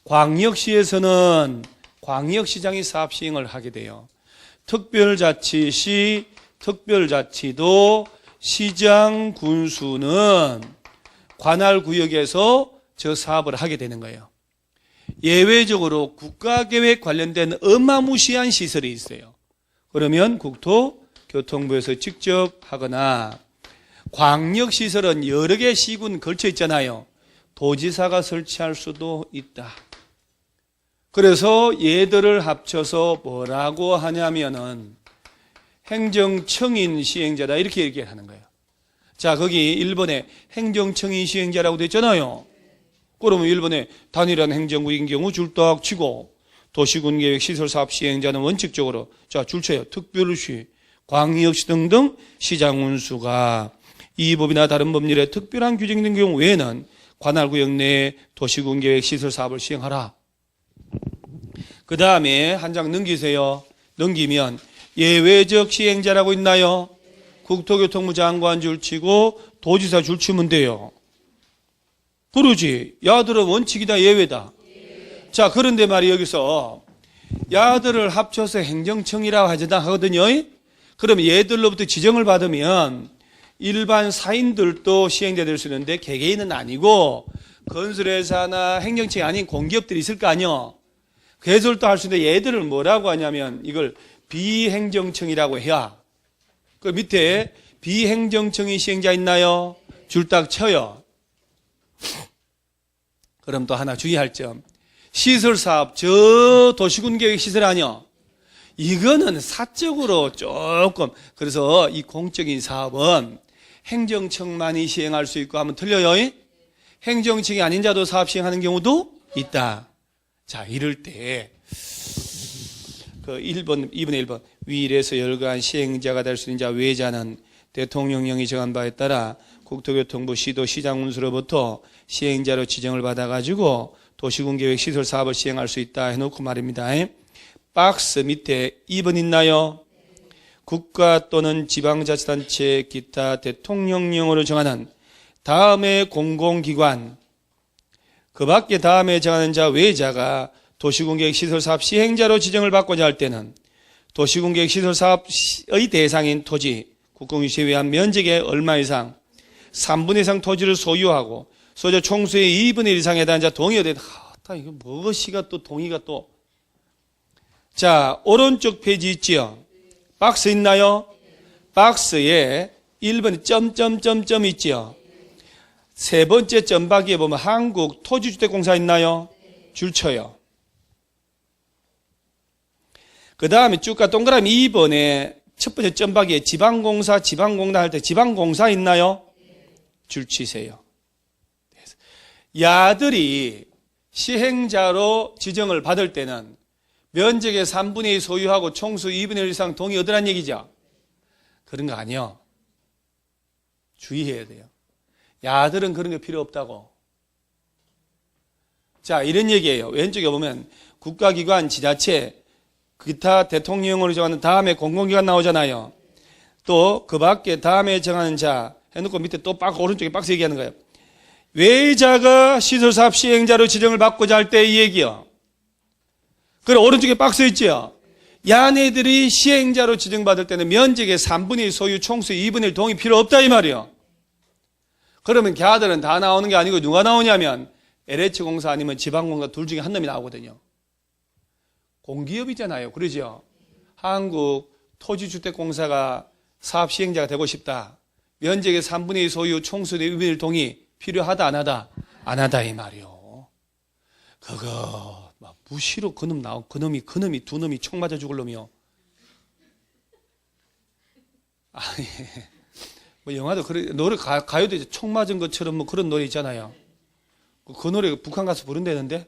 광역시에서는 광역시장이 사업 시행을 하게 돼요. 특별자치시, 특별자치도 시장 군수는 관할구역에서 저 사업을 하게 되는 거예요. 예외적으로 국가계획 관련된 어마무시한 시설이 있어요. 그러면 국토교통부에서 직접 하거나 광역시설은 여러 개 시군 걸쳐 있잖아요. 도지사가 설치할 수도 있다. 그래서 얘들을 합쳐서 뭐라고 하냐면은 행정청인 시행자다 이렇게 얘기하는 거예요. 자, 거기 1번에 행정청인 시행자라고 돼 있잖아요. 그러면 1번에 단일한 행정구역인 경우 줄 딱 치고 도시군계획 시설사업 시행자는 원칙적으로 자, 줄 쳐요. 특별시, 광역시 등등 시장운수가 이 법이나 다른 법률에 특별한 규정된 경우 외에는 관할구역 내에 도시군계획 시설사업을 시행하라. 그 다음에 한 장 넘기세요. 넘기면 예외적 시행자라고 있나요? 국토교통부 장관 줄 치고 도지사 줄 치면 돼요. 그러지. 야들은 원칙이다 예외다. 자, 그런데 말이야 여기서 야들을 합쳐서 행정청이라고 하거든요. 그럼 얘들로부터 지정을 받으면 일반 사인들도 시행자 될 수 있는데 개개인은 아니고 건설회사나 행정청이 아닌 공기업들이 있을 거 아니요. 그래서도 할 수 있는데 얘들을 뭐라고 하냐면 이걸 비행정청이라고 해야. 그 밑에 비행정청이 시행자 있나요? 줄 딱 쳐요. 그럼 또 하나 주의할 점. 시설사업, 저 도시군계획 시설 아니요. 이거는 사적으로 조금, 그래서 이 공적인 사업은 행정청만이 시행할 수 있고 하면 틀려요. 행정청이 아닌 자도 사업 시행하는 경우도 있다. 자, 이럴 때, 그 1번, 2번에 1번. 위일에서 열거한 시행자가 될 수 있는 자 외자는 대통령령이 정한 바에 따라 국토교통부 시도 시장운수로부터 시행자로 지정을 받아가지고 도시군계획 시설 사업을 시행할 수 있다 해놓고 말입니다. 박스 밑에 2번 있나요? 국가 또는 지방자치단체 기타 대통령령으로 정하는 다음의 공공기관 그 밖에 다음에 정하는 자 외자가 도시군계획 시설 사업 시행자로 지정을 받고자 할 때는 도시군계획 시설 사업의 대상인 토지 국공유지에 의한 면적의 얼마 이상 3분의 이상 토지를 소유하고 소유자 총수의 2분의 1 이상에 해당하는 자 동의가 된다. 이거 무엇이가 또 동의가 또. 자, 오른쪽 페이지 있지요? 박스 있나요? 박스에 1번에 점점점점 있지요? 세 번째 점박이에 보면 한국토지주택공사 있나요? 줄 쳐요. 그 다음에 쭉가 동그라미 2번에 첫 번째 점박이에 지방공사 할 때 지방공사 있나요? 줄 치세요. 야들이 시행자로 지정을 받을 때는 면적의 3분의 2 소유하고 총수 2분의 1 이상 동의 얻으란 얘기죠. 그런 거 아니요. 주의해야 돼요. 야들은 그런 게 필요 없다고. 자, 이런 얘기예요. 왼쪽에 보면 국가기관, 지자체, 기타 대통령으로 정하는 다음에 공공기관 나오잖아요. 또 그 밖에 다음에 정하는 자 해놓고 밑에 또 오른쪽에 박스 얘기하는 거예요. 외자가 시설사업 시행자로 지정을 받고자 할 때 이 얘기요. 그리고 오른쪽에 박스 있죠. 야네들이 시행자로 지정받을 때는 면적의 3분의 2 소유 총수의 2분의 1 동의 필요 없다 이 말이요. 그러면 걔들은 다 나오는 게 아니고 누가 나오냐면 LH공사 아니면 지방공사 둘 중에 한 놈이 나오거든요. 공기업이잖아요. 그러죠. 한국토지주택공사가 사업 시행자가 되고 싶다. 면적의 3분의 2 소유 총수의 2분의 1 동의 필요하다 안 하다? 안 하다 이 말이요. 그거 막 무시로 그놈 나오 그놈이 두 놈이 총 맞아 죽을 놈이요. 아니 뭐 영화도 그래 노래 가요도 이제 총 맞은 것처럼 뭐 그런 노래 있잖아요. 그 노래 북한 가서 부른다는데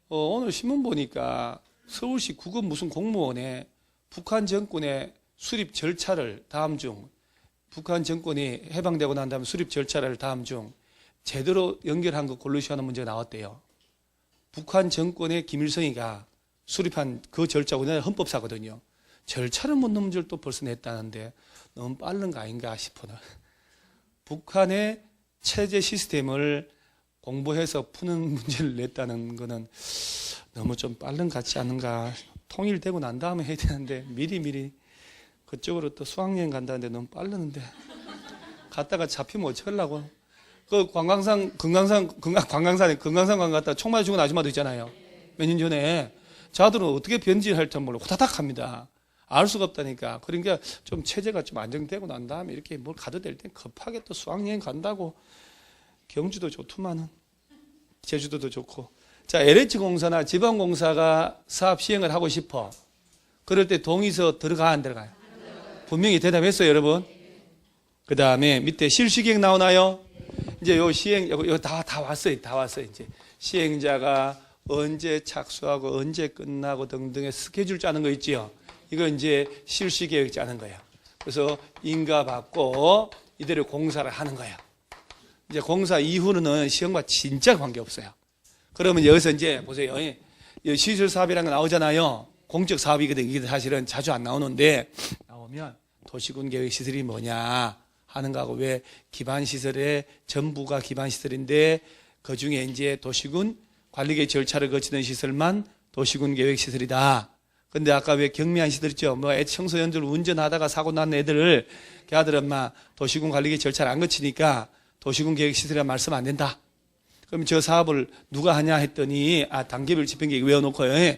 오늘 신문 보니까 서울시 국업 무슨 공무원에 북한 정권의 수립 절차를 다음 중, 북한 정권이 해방되고 난 다음에 수립 절차를 다음 중 제대로 연결한 거 고르시오 하는 문제가 나왔대요. 북한 정권의 김일성이가 수립한 그 절차가 우리나라 헌법사거든요. 절차를 못 넘은 줄 또 벌써 냈다는데 너무 빠른 거 아닌가 싶어요. 북한의 체제 시스템을 공부해서 푸는 문제를 냈다는 거는 너무 좀 빠른 것 같지 않은가. 통일되고 난 다음에 해야 되는데 미리 그쪽으로 또 수학여행 간다는데 너무 빠르는데 갔다가 잡히면 어쩌려고. 그 금강산 갔다가 총 맞아 죽은 아줌마도 있잖아요. 몇 년 전에. 자들은 어떻게 변질할지 몰라 호다닥 합니다. 알 수가 없다니까. 그러니까 좀 체제가 좀 안정되고 난 다음에 이렇게 뭘 가도 될 땐 급하게 또 수학여행 간다고. 경주도 좋더만은. 제주도도 좋고. 자, LH공사나 지방공사가 사업 시행을 하고 싶어. 그럴 때 동의서 들어가 안 들어가요? 분명히 대답했어요, 여러분. 그 다음에 밑에 실시계획 나오나요? 이제 요 시행, 요 다 왔어요. 다 왔어요. 이제 시행자가 언제 착수하고 언제 끝나고 등등의 스케줄 짜는 거 있지요. 이거 이제 실시계획 짜는 거예요. 그래서 인가 받고 이대로 공사를 하는 거예요. 이제 공사 이후는 시험과 진짜 관계없어요. 그러면 여기서 이제 보세요. 시설 사업이라는 거 나오잖아요. 공적 사업이거든. 이게 사실은 자주 안 나오는데 나오면 도시군 계획 시설이 뭐냐 하는 거하고 왜 기반 시설의 전부가 기반 시설인데 그 중에 이제 도시군 관리계획 절차를 거치는 시설만 도시군 계획 시설이다. 근데 아까 왜 경미한 시설 있죠? 뭐 청소년들 운전하다가 사고 난 애들을 걔들은 막 도시군 관리계획 절차를 안 거치니까 도시군 계획 시설이라 말씀 안 된다. 그럼 저 사업을 누가 하냐 했더니 단계별 집행계획 외워놓고요.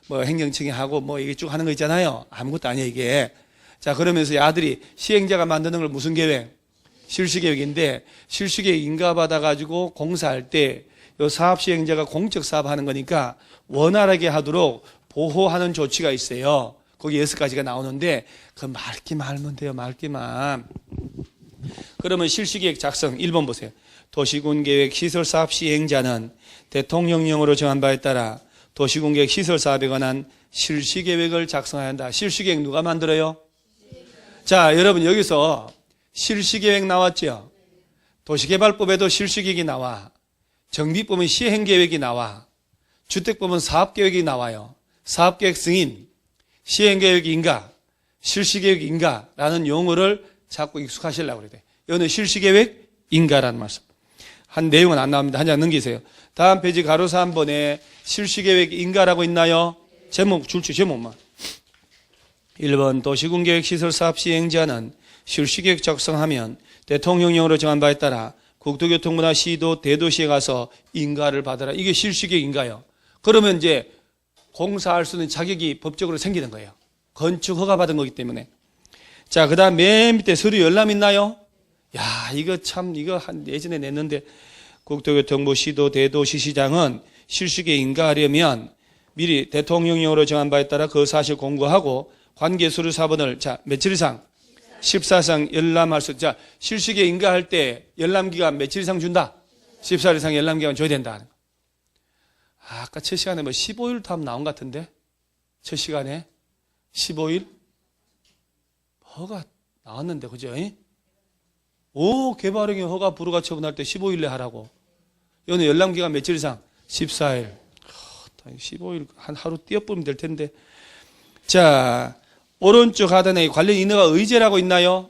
뭐 행정청이 하고 뭐 이게 쭉 하는 거 있잖아요. 아무것도 아니야 이게. 자, 그러면서 아들이 시행자가 만드는 걸 무슨 계획? 실시계획인데 실시계획 인가받아가지고 공사할 때 이 사업 시행자가 공적 사업하는 거니까 원활하게 하도록 보호하는 조치가 있어요. 거기 6가지가 나오는데 그 맑기만 알면 돼요. 맑기만. 그러면 실시계획 작성 1번 보세요. 도시군계획 시설사업 시행자는 대통령령으로 정한 바에 따라 도시군계획 시설사업에 관한 실시계획을 작성해야 한다. 실시계획 누가 만들어요? 자, 여러분 여기서 실시계획 나왔죠? 도시개발법에도 실시계획이 나와. 정비법은 시행계획이 나와. 주택법은 사업계획이 나와요. 사업계획 승인, 시행계획 인가, 실시계획 인가라는 용어를 자꾸 익숙하시려고 그래요. 이거는 실시계획 인가라는 말씀. 한 내용은 안 나옵니다. 한 장 넘기세요. 다음 페이지 가로 3번에 실시계획 인가라고 있나요? 제목, 줄줄 제목만. 1번 도시군계획 시설사업 시행자는 실시계획 작성하면 대통령령으로 정한 바에 따라 국토교통부나 시도, 대도시에 가서 인가를 받아라. 이게 실시계획 인가요. 그러면 이제 공사할 수 있는 자격이 법적으로 생기는 거예요. 건축 허가 받은 거기 때문에. 자, 그 다음 맨 밑에 서류 열람 있나요? 야, 이거 참, 이거 예전에 냈는데 국토교통부, 시도, 대도시, 시장은 실시계획 인가하려면 미리 대통령령으로 정한 바에 따라 그 사실 공고하고 관계 서류 사본을 자, 며칠 이상? 14상 열람할 수. 자, 실시계획 인가할 때 열람기간 며칠 이상 준다? 14일 이상 열람기간 줘야 된다. 아까 첫 시간에 뭐 15일 답 나온 것 같은데? 첫 시간에 15일? 허가 나왔는데, 그죠? 개발행위 허가 불허가 처분할 때 15일내 하라고. 이거는 열람기간 며칠 이상? 14일. 15일 한 하루 띄어보면 될 텐데. 자, 오른쪽 하단에 관련 인허가 의제라고 있나요?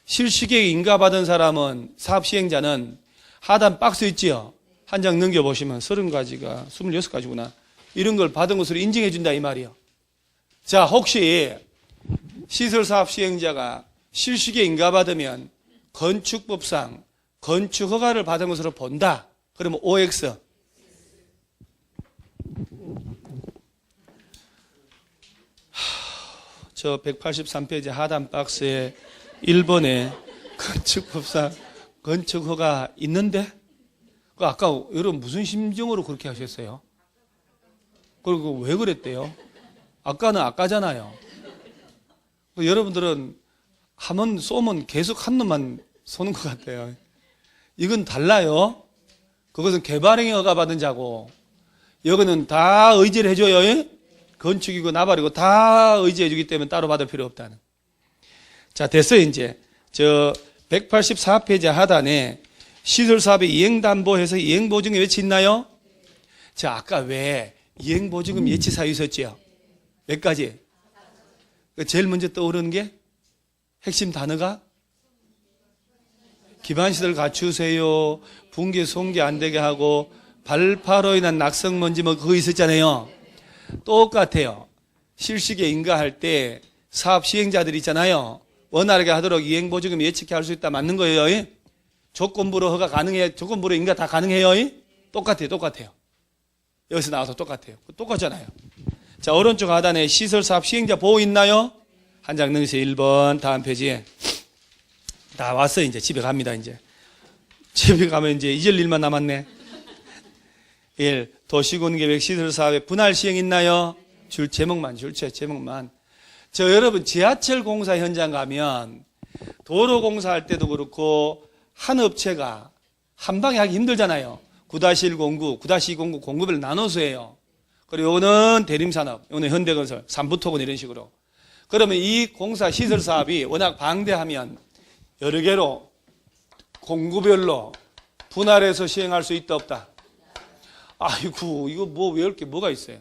실시계획 인가받은 사람은 사업 시행자는 하단 박스 있지요? 한 장 넘겨보시면 30가지가 26가지구나. 이런 걸 받은 것으로 인정해 준다 이 말이요. 자, 혹시 시설사업 시행자가 실시계획 인가받으면 건축법상 건축허가를 받은 것으로 본다. 그러면 OX. 저 183페이지 하단 박스에 1번에 건축법상 건축허가 있는데? 아까 여러분 무슨 심정으로 그렇게 하셨어요? 그리고 왜 그랬대요? 아까는 아까잖아요. 여러분들은 한번 쏘면 계속 한 놈만 쏘는 것 같아요. 이건 달라요. 그것은 개발행위 허가 받은 자고, 여기는 다 의지를 해줘요. 건축이고 나발이고 다 의지해 주기 때문에 따로 받을 필요 없다는. 자, 됐어요, 이제. 184페이지 하단에 시설사업의 이행담보해서 이행보증금 예치 있나요? 자, 아까 왜 이행보증금 예치 사유 있었지요? 몇 가지? 제일 먼저 떠오르는 게 핵심 단어가 기반시설 갖추세요. 붕괴, 손괴 안 되게 하고 발파로 인한 낙성먼지 뭐 그거 있었잖아요. 똑같아요. 실시계 인가할 때 사업 시행자들 있잖아요. 원활하게 하도록 이행보증금 예측해 할 수 있다. 맞는 거예요. 조건부로 허가 가능해. 조건부로 인가 다 가능해요. 똑같아요. 여기서 나와서 똑같아요. 똑같잖아요. 자, 오른쪽 하단에 시설사업 시행자 보호 있나요? 한 장 넣으세요. 1번 다음 페이지에. 다 왔어요. 이제 집에 갑니다. 이제 집에 가면 이제 잊을 일만 남았네. 1. 도시군계획 시설사업의 분할 시행 있나요? 제목만. 여러분 지하철 공사 현장 가면 도로 공사할 때도 그렇고 한 업체가 한 방에 하기 힘들잖아요. 9-1공구, 9-2공구 공구별로 나눠서 해요. 그리고 요거는 대림산업, 요거는 현대건설, 삼부토건 이런 식으로. 그러면 이 공사 시설 사업이 워낙 방대하면 여러 개로 공구별로 분할해서 시행할 수 있다 없다? 아이고 이거 뭐 외울 게 뭐가 있어요?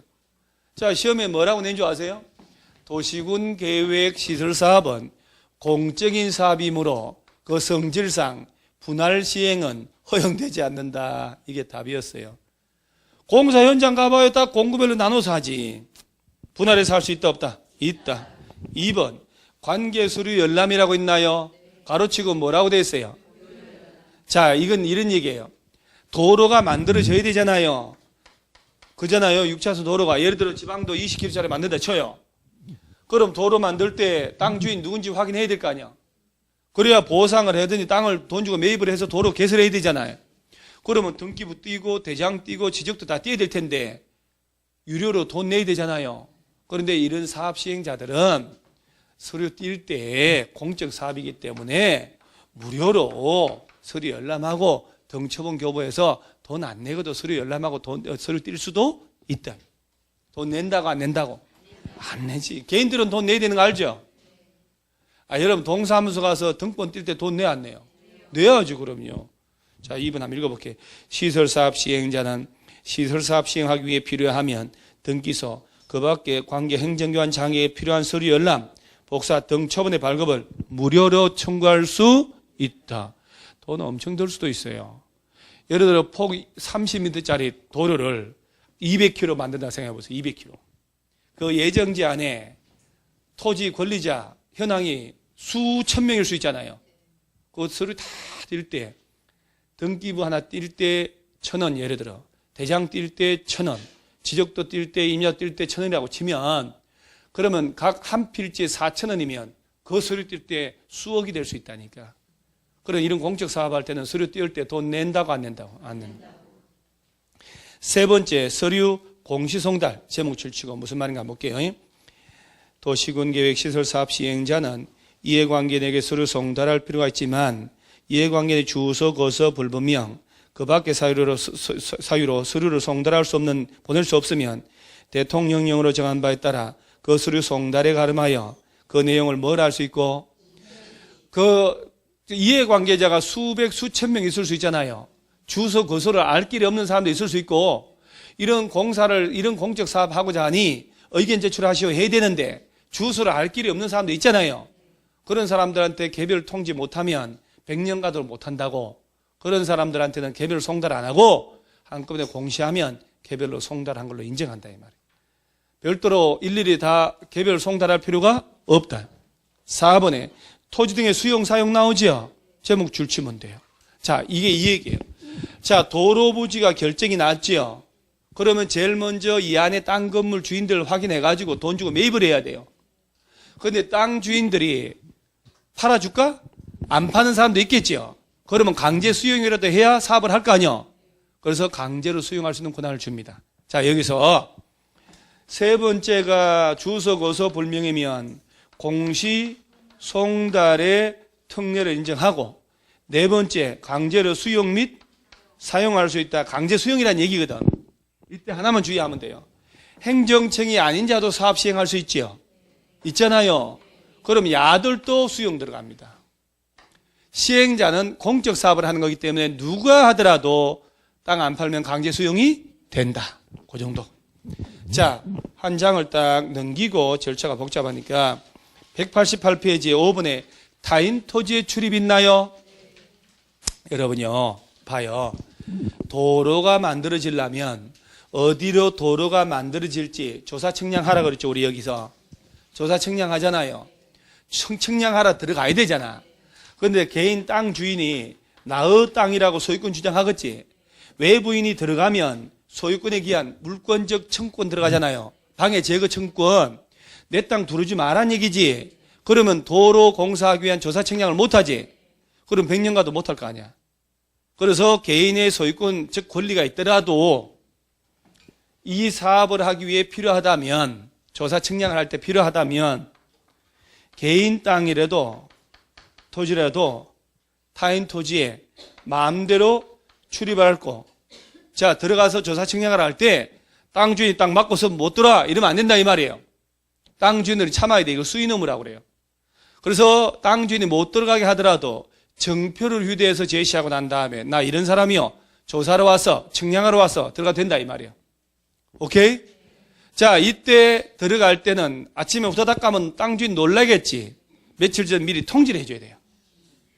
자, 시험에 뭐라고 낸 줄 아세요? 도시군 계획 시설 사업은 공적인 사업이므로 그 성질상 분할 시행은 허용되지 않는다. 이게 답이었어요. 공사 현장 가봐요. 딱 공구별로 나눠서 하지. 분할해서 할 수 있다 없다? 있다. 2번 관계 서류 열람이라고 있나요? 가로치고 뭐라고 돼 있어요? 자, 이건 이런 얘기예요. 도로가 만들어져야 되잖아요. 그잖아요. 6차선 도로가 예를 들어 지방도 20km짜리 만든다 쳐요. 그럼 도로 만들 때 땅 주인 누군지 확인해야 될 거 아니야. 그래야 보상을 하더니 땅을 돈 주고 매입을 해서 도로 개설해야 되잖아요. 그러면 등기부 띄고 대장 띄고 지적도 다 띄어야 될 텐데 유료로 돈 내야 되잖아요. 그런데 이런 사업 시행자들은 서류 띌 때 공적 사업이기 때문에 무료로 서류 열람하고 등초본 교부해서 돈 안 내고도 서류 열람하고 서류 띌 수도 있다. 돈 낸다고 안 낸다고? 안 내지. 개인들은 돈 내야 되는 거 알죠? 여러분 동사무소 가서 등본 뛸 때 돈 내야 안 내요? 내야죠. 그럼요. 자, 2번 한번 읽어볼게요. 시설사업 시행자는 시설사업 시행하기 위해 필요하면 등기소, 그 밖에 관계 행정교환 장애에 필요한 서류 열람, 복사 등 처분의 발급을 무료로 청구할 수 있다. 돈 엄청 들 수도 있어요. 예를 들어 폭 30m짜리 도로를 200km 만든다 생각해보세요. 200km. 그 예정지 안에 토지 권리자 현황이 수천 명일 수 있잖아요. 그 서류 다 뛸 때 등기부 하나 뛸 때 1,000원 예를 들어 대장 뛸 때 1,000원 지적도 뛸 때 임야 뛸 때 1,000원이라고 치면 그러면 각 한 필지에 4,000원이면 그 서류 뛸 때 수억이 될 수 있다니까. 그런 이런 공적 사업할 때는 서류 띄울 때 돈 낸다고 안 낸다고? 안 낸다. 세 번째, 서류 공시송달. 제목 줄치고 무슨 말인가 한번 볼게요. 도시군계획시설사업 시행자는 이해관계인에게 서류 송달할 필요가 있지만 이해관계인의 주소, 거서, 불분명 그 밖의 사유로 서류를 송달할 수 없는, 보낼 수 없으면 대통령령으로 정한 바에 따라 그 서류 송달에 가름하여 그 내용을 뭘 할 수 있고 그 이해관계자가 수백, 수천 명 있을 수 있잖아요. 주소, 거소를 알 길이 없는 사람도 있을 수 있고 이런 공사를, 이런 공적 사업 하고자 하니 의견 제출하시오 해야 되는데 주소를 알 길이 없는 사람도 있잖아요. 그런 사람들한테 개별 통지 못하면 100년 가도록 못한다고. 그런 사람들한테는 개별 송달 안 하고 한꺼번에 공시하면 개별로 송달한 걸로 인정한다 이 말이에요. 별도로 일일이 다 개별 송달할 필요가 없다. 4번에 토지 등의 수용 사용 나오지요. 제목 줄치면 돼요. 자, 이게 이 얘기예요. 자, 도로 부지가 결정이 났지요. 그러면 제일 먼저 이 안에 땅 건물 주인들을 확인해 가지고 돈 주고 매입을 해야 돼요. 그런데 땅 주인들이 팔아줄까? 안 파는 사람도 있겠죠. 그러면 강제 수용이라도 해야 사업을 할 거 아니요. 그래서 강제로 수용할 수 있는 권한을 줍니다. 자, 여기서 세 번째가 주소, 거소 불명이면 공시 송달의 특례를 인정하고, 네 번째 강제로 수용 및 사용할 수 있다. 강제 수용이라는 얘기거든. 이때 하나만 주의하면 돼요. 행정청이 아닌 자도 사업 시행할 수 있지요. 있잖아요. 그럼 야들도 수용 들어갑니다. 시행자는 공적 사업을 하는 거기 때문에 누가 하더라도 땅 안 팔면 강제 수용이 된다. 그 정도. 자, 한 장을 딱 넘기고 절차가 복잡하니까 188페이지 5번에 타인 토지에 출입 있나요? 여러분요, 봐요. 도로가 만들어지려면 어디로 도로가 만들어질지 조사 측량하라 그랬죠. 우리 여기서 조사 측량하잖아요. 측량하러 들어가야 되잖아. 그런데 개인 땅 주인이 나의 땅이라고 소유권 주장하겠지. 외부인이 들어가면 소유권에 기한 물권적 청구권 들어가잖아요. 방해 제거 청구권. 내 땅 들어오지 말란 얘기지. 그러면 도로 공사하기 위한 조사 측량을 못하지. 그럼 100년 가도 못할 거 아니야. 그래서 개인의 소유권 즉 권리가 있더라도 이 사업을 하기 위해 필요하다면, 조사 측량을 할 때 필요하다면 개인 땅이라도 토지라도 타인 토지에 마음대로 출입할 거. 자, 들어가서 조사 측량을 할 때 땅 주인이 땅 막고서 못 들어와 이러면 안 된다 이 말이에요. 땅 주인들이 참아야 돼. 이거 수의 의무라고 그래요. 그래서 땅 주인이 못 들어가게 하더라도 정표를 휴대해서 제시하고 난 다음에 나 이런 사람이요, 조사하러 와서 측량하러 와서 들어가도 된다 이 말이에요. 오케이? 자, 이때 들어갈 때는 아침에 후다닥 가면 땅 주인 놀라겠지. 며칠 전 미리 통지를 해줘야 돼요.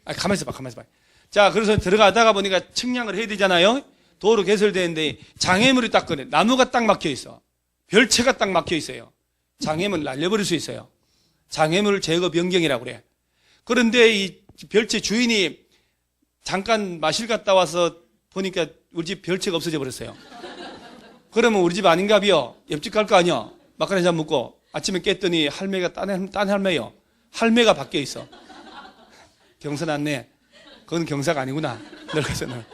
가만히 있어봐. 자, 그래서 들어가다가 보니까 측량을 해야 되잖아요. 도로 개설되는데 장애물이 딱 꺼내. 나무가 딱 막혀 있어. 별채가 딱 막혀 있어요. 장애물 날려버릴 수 있어요. 장애물 제거 변경이라고 그래. 그런데 이 별채 주인이 잠깐 마실 갔다 와서 보니까 우리 집 별채가 없어져 버렸어요. 그러면 우리 집 아닌가비요? 옆집 갈 거 아니야? 막걸리 한잔 먹고 아침에 깼더니 할매가 딴 할매요. 할매가 밖에 있어. 경사 났네. 그건 경사가 아니구나. 늙어서는.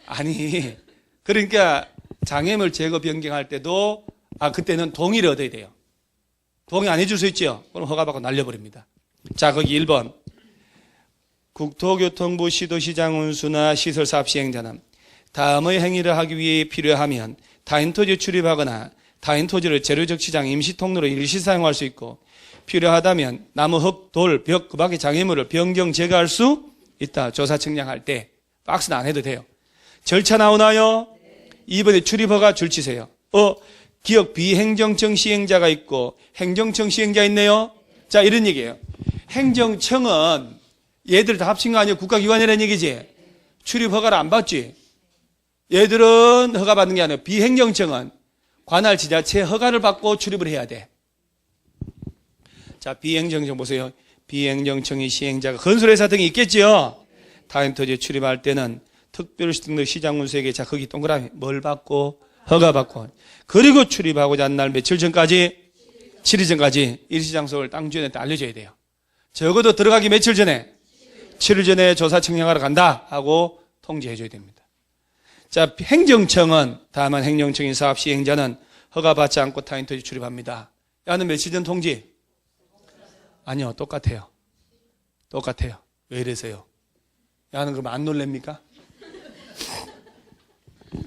아니, 그러니까 장애물 제거 변경할 때도 그때는 동의를 얻어야 돼요. 동의 안 해줄 수 있죠? 그럼 허가받고 날려버립니다. 자, 거기 1번. 국토교통부 시도시장 운수나 시설사업 시행자는 다음의 행위를 하기 위해 필요하면 타인 토지에 출입하거나 타인 토지를 재료적 시장 임시통로로 일시 사용할 수 있고, 필요하다면 나무, 흙, 돌, 벽, 그 밖의 장애물을 변경 제거할 수 있다. 조사 측량할 때 박스는 안 해도 돼요. 절차 나오나요? 2번에 출입허가 줄치세요. 기업 비행정청 시행자가 있고 행정청 시행자 있네요. 자, 이런 얘기예요. 행정청은 얘들 다 합친 거 아니에요? 국가기관이라는 얘기지. 출입허가를 안 받지. 얘들은 허가 받는 게 아니라 비행정청은 관할 지자체 허가를 받고 출입을 해야 돼. 자, 비행정청 보세요. 비행정청이 시행자가 건설회사 등이 있겠지요. 타인 토지에 출입할 때는 특별시 등록 시장운수에게, 자, 거기 동그라미 뭘 받고? 허가 받고. 그리고 출입하고자 하는 날 며칠 전까지? 7일 전까지 일시장소를 땅 주인한테 알려줘야 돼요. 적어도 들어가기 며칠 전에? 7일 전에 조사 측량하러 간다 하고 통지해줘야 됩니다. 자, 행정청은, 다만 행정청인 사업 시행자는 허가받지 않고 타인 토지 출입합니다. 야는 며칠 전 통지? 아니요, 똑같아요. 왜 이러세요? 야는 그럼 안 놀랍니까?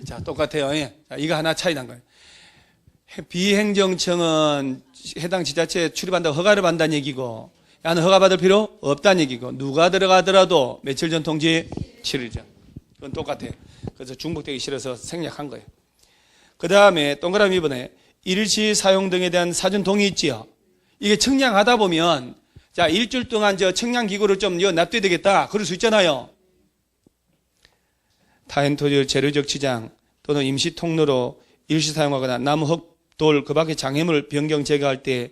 자, 똑같아요. 예. 자, 이거 하나 차이 난 거예요. 비행정청은 해당 지자체에 출입한다고 허가를 받는다는 얘기고, 야는 허가 받을 필요 없다는 얘기고, 누가 들어가더라도 며칠 전 통지? 7일 전. 그건 똑같아요. 그래서 중복되기 싫어서 생략한 거예요. 그 다음에 동그라미 2번에 일시 사용 등에 대한 사전 동의 있지요. 이게 측량하다 보면, 자, 일주일 동안 저 측량기구를 좀 놔둬야 되겠다. 그럴 수 있잖아요. 타인 토지를 재료적 지장 또는 임시 통로로 일시 사용하거나 나무, 흙, 돌, 그 밖의 장애물 변경 제거할 때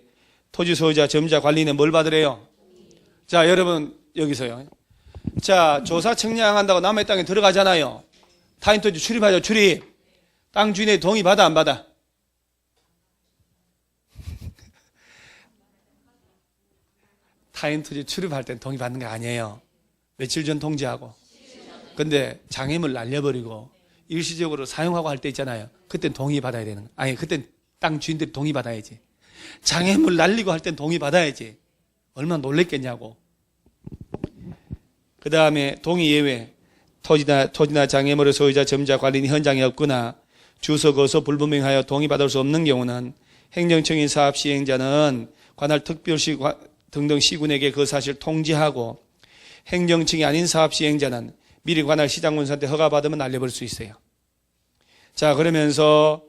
토지 소유자, 점유자, 관리인은 뭘 받으래요? 자, 여러분, 여기서요. 자, 조사 측량한다고 남의 땅에 들어가잖아요. 타인 토지 출입하죠, 출입. 땅 주인의 동의 받아, 안 받아? 타인 토지 출입할 땐 동의 받는 게 아니에요. 며칠 전 통지하고. 근데 장애물 날려버리고 일시적으로 사용하고 할 때 있잖아요. 그땐 동의 받아야 되는 거예요. 아니, 그땐 땅 주인들이 동의 받아야지. 장애물 날리고 할 땐 동의 받아야지. 얼마나 놀랬겠냐고. 그 다음에 동의 예외. 토지나 장애물의 소유자, 점자, 관리인이 현장에 없거나 주소 거소 불분명하여 동의받을 수 없는 경우는 행정청인 사업 시행자는 관할 특별시 등등 시군에게 그 사실 통지하고 행정청이 아닌 사업 시행자는 미리 관할 시장군수한테 허가받으면 날려버릴 수 있어요. 자, 그러면서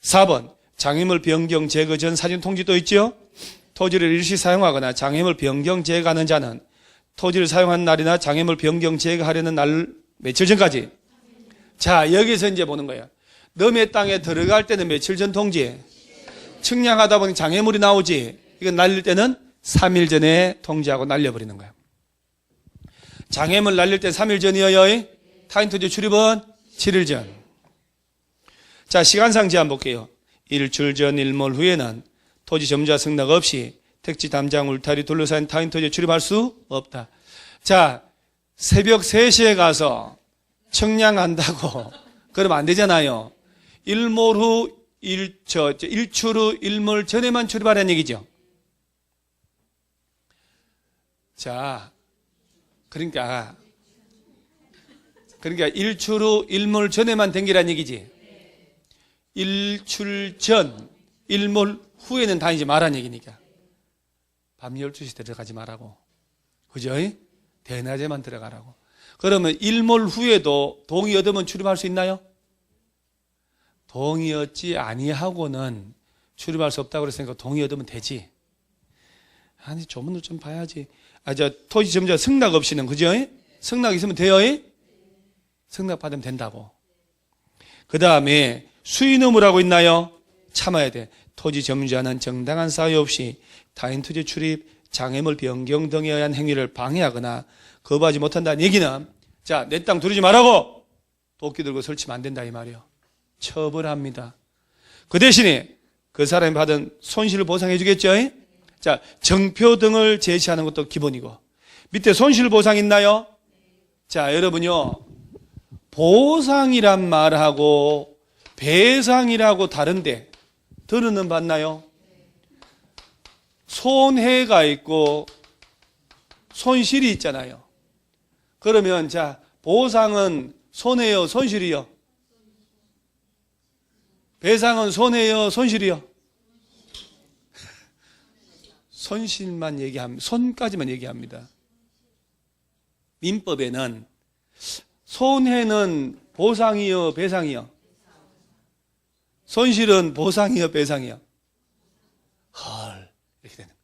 4번 장애물 변경 제거 전 사전 통지 또 있죠? 토지를 일시 사용하거나 장애물 변경 제거하는 자는 토지를 사용한 날이나 장애물 변경 제거하려는 날 며칠 전까지. 자, 여기서 이제 보는 거예요. 너의 땅에 들어갈 때는 며칠 전 통지? 측량하다 보니 장애물이 나오지. 이건 날릴 때는 3일 전에 통지하고 날려버리는 거예요. 장애물 날릴 때 3일 전이어요. 타인 토지 출입은 7일 전. 자, 시간상 제한 볼게요. 일출 전 일몰 후에는 토지 점자 승낙 없이 택지 담장 울타리 둘러싼 타인 토지에 출입할 수 없다. 자, 새벽 3시에 가서 측량한다고 그러면 안 되잖아요. 일몰 후 일출 후 일몰 전에만 출입하라는 얘기죠. 자, 그러니까 일출 후 일몰 전에만 댕기라는 얘기지. 일출 전 일몰 후에는 다니지 말라는 얘기니까. 밤 12시 들어가지 말라고. 그죠? 대낮에만 들어가라고. 그러면 일몰 후에도 동의 얻으면 출입할 수 있나요? 동의 얻지 아니하고는 출입할 수 없다고 그랬으니까 동의 얻으면 되지. 아니, 조문을 좀 봐야지. 토지 점자 승낙 없이는, 그죠? 승낙 있으면 돼요? 승낙 받으면 된다고. 그 다음에 수인 의무라고 있나요? 참아야 돼. 토지 점유자는 정당한 사유 없이 타인 토지 출입, 장애물 변경 등에 의한 행위를 방해하거나 거부하지 못한다는 얘기는, 자, 내 땅 두르지 말라고 도끼 들고 설치면 안 된다 이 말이요. 처벌합니다. 그 대신에 그 사람이 받은 손실을 보상해 주겠죠? 자, 정표 등을 제시하는 것도 기본이고. 밑에 손실 보상 있나요? 자, 여러분요, 보상이란 말하고 배상이라고 다른데 들으는 봤나요? 손해가 있고 손실이 있잖아요. 그러면 자, 보상은 손해요, 손실이요? 배상은 손해요, 손실이요? 손실만 얘기합니다. 손까지만 얘기합니다. 민법에는 손해는 보상이요, 배상이요? 손실은 보상이요, 배상이요? 헐, 이렇게 되는 거예요.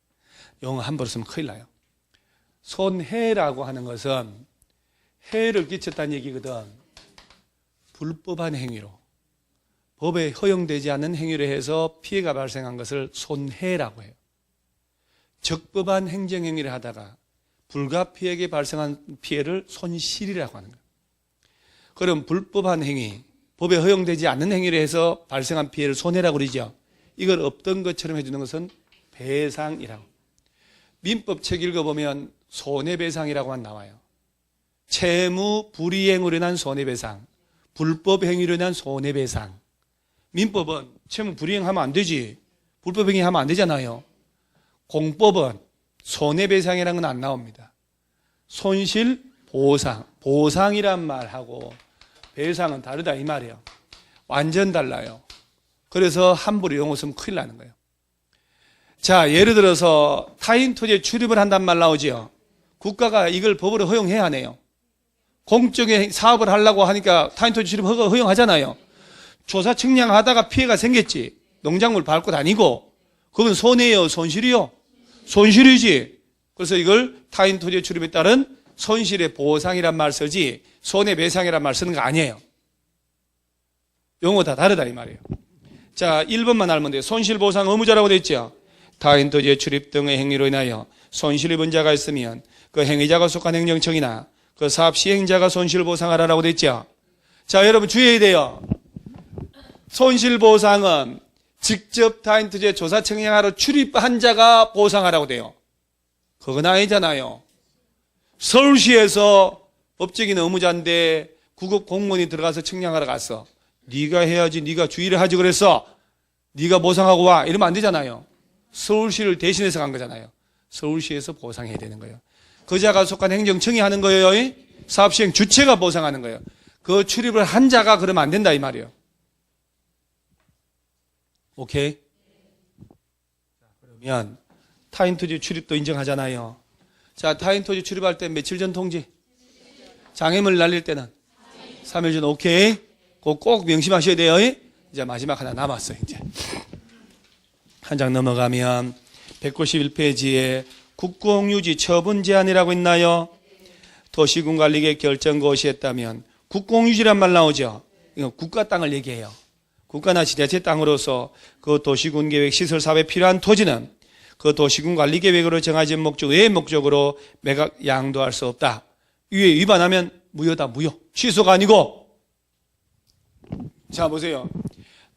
용어 함부로 쓰면 큰일 나요. 손해라고 하는 것은 해를 끼쳤다는 얘기거든. 불법한 행위로, 법에 허용되지 않는 행위로 해서 피해가 발생한 것을 손해라고 해요. 적법한 행정행위를 하다가 불가피하게 발생한 피해를 손실이라고 하는 거예요. 그럼 불법한 행위, 법에 허용되지 않는 행위를 해서 발생한 피해를 손해라고 그러죠. 이걸 없던 것처럼 해주는 것은 배상이라고. 민법 책 읽어보면 손해배상이라고만 나와요. 채무 불이행으로 인한 손해배상, 불법 행위로 인한 손해배상. 민법은 채무 불이행하면 안 되지. 불법 행위하면 안 되잖아요. 공법은 손해배상이라는 건 안 나옵니다. 손실 보상, 보상이란 말하고 배상은 다르다 이 말이에요. 완전 달라요. 그래서 함부로 용어 쓰면 큰일 나는 거예요. 자, 예를 들어서 타인 토지에 출입을 한단 말 나오지요. 국가가 이걸 법으로 허용해야 하네요. 공적인 사업을 하려고 하니까 타인 토지 출입 허용하잖아요. 조사 측량하다가 피해가 생겼지. 농작물 밟고 다니고 그건 손해요, 손실이요? 손실이지. 그래서 이걸 타인 토지의 출입에 따른 손실의 보상이란 말 쓰지 손해배상이란 말 쓰는 거 아니에요. 용어 다 다르다 이 말이에요. 자, 1번만 알면 돼요. 손실보상 의무자라고 되어 있죠. 타인 토지의 출입 등의 행위로 인하여 손실 입은 자가 있으면 그 행위자가 속한 행정청이나 그 사업 시행자가 손실보상하라라고 되어 있죠. 자, 여러분 주의해야 돼요. 손실보상은 직접 타인 토지에 조사 측량하러 출입한 자가 보상하라고 돼요. 그건 아니잖아요. 서울시에서 법적인 의무자인데 구급 공무원이 들어가서 측량하러 갔어. 네가 해야지, 네가 주의를 하지 그랬어. 네가 보상하고 와. 이러면 안 되잖아요. 서울시를 대신해서 간 거잖아요. 서울시에서 보상해야 되는 거예요. 그 자가 속한 행정청이 하는 거예요. 사업시행 주체가 보상하는 거예요. 그 출입을 한 자가 그러면 안 된다 이 말이에요. 오케이? 그러면 타인토지 출입도 인정하잖아요. 자, 타인토지 출입할 때 며칠 전 통지? 장애물 날릴 때는 3일 전. 오케이? 그거 꼭 명심하셔야 돼요. 이제 마지막 하나 남았어요. 이제 한 장 넘어가면 191페이지에 국공유지 처분 제한이라고 있나요? 도시군관리계획 결정 고시했다면 국공유지란 말 나오죠. 이거 국가 땅을 얘기해요. 국가나 지자체 땅으로서 그 도시군계획 시설사업에 필요한 토지는 그 도시군관리계획으로 정해진 목적 외의 목적으로 매각 양도할 수 없다. 이에 위반하면 무효다. 무효. 취소가 아니고. 자, 보세요.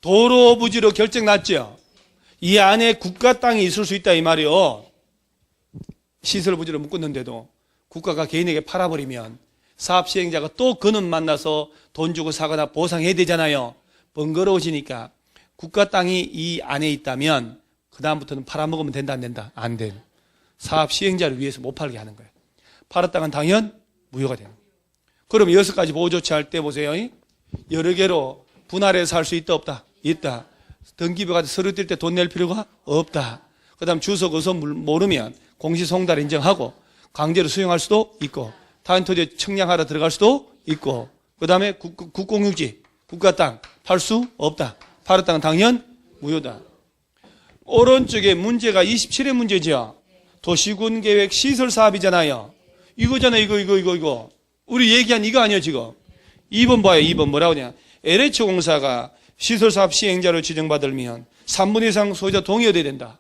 도로 부지로 결정 났죠. 이 안에 국가 땅이 있을 수 있다 이 말이요. 시설 부지로 묶었는데도 국가가 개인에게 팔아버리면 사업 시행자가 또 그는 만나서 돈 주고 사거나 보상해야 되잖아요. 번거로워지니까 국가 땅이 이 안에 있다면 그 다음부터는 팔아먹으면 된다 안 된다? 안 돼. 사업 시행자를 위해서 못 팔게 하는 거예요. 팔았다간 당연 무효가 되는 거예요. 그럼 6가지 보호 조치할 때 보세요. 여러 개로 분할해서 할 수 있다 없다? 있다. 등기부 가서 서류 뗄 때 돈 낼 필요가 없다. 그 다음 주소 거소 모르면 공시송달 인정하고 강제로 수용할 수도 있고 타인 토지 청량하러 들어갈 수도 있고 그 다음에 국공유지 국가 땅 팔 수 없다. 팔았다는 당연 무효다. 오른쪽에 문제가 27의 문제죠. 도시군계획 시설사업이잖아요. 이거잖아요. 이거. 우리 얘기한 이거 아니에요 지금. 2번 봐요. 2번 뭐라고 하냐. LH공사가 시설사업 시행자로 지정받으면 3분 이상 소유자 동의해야 된다.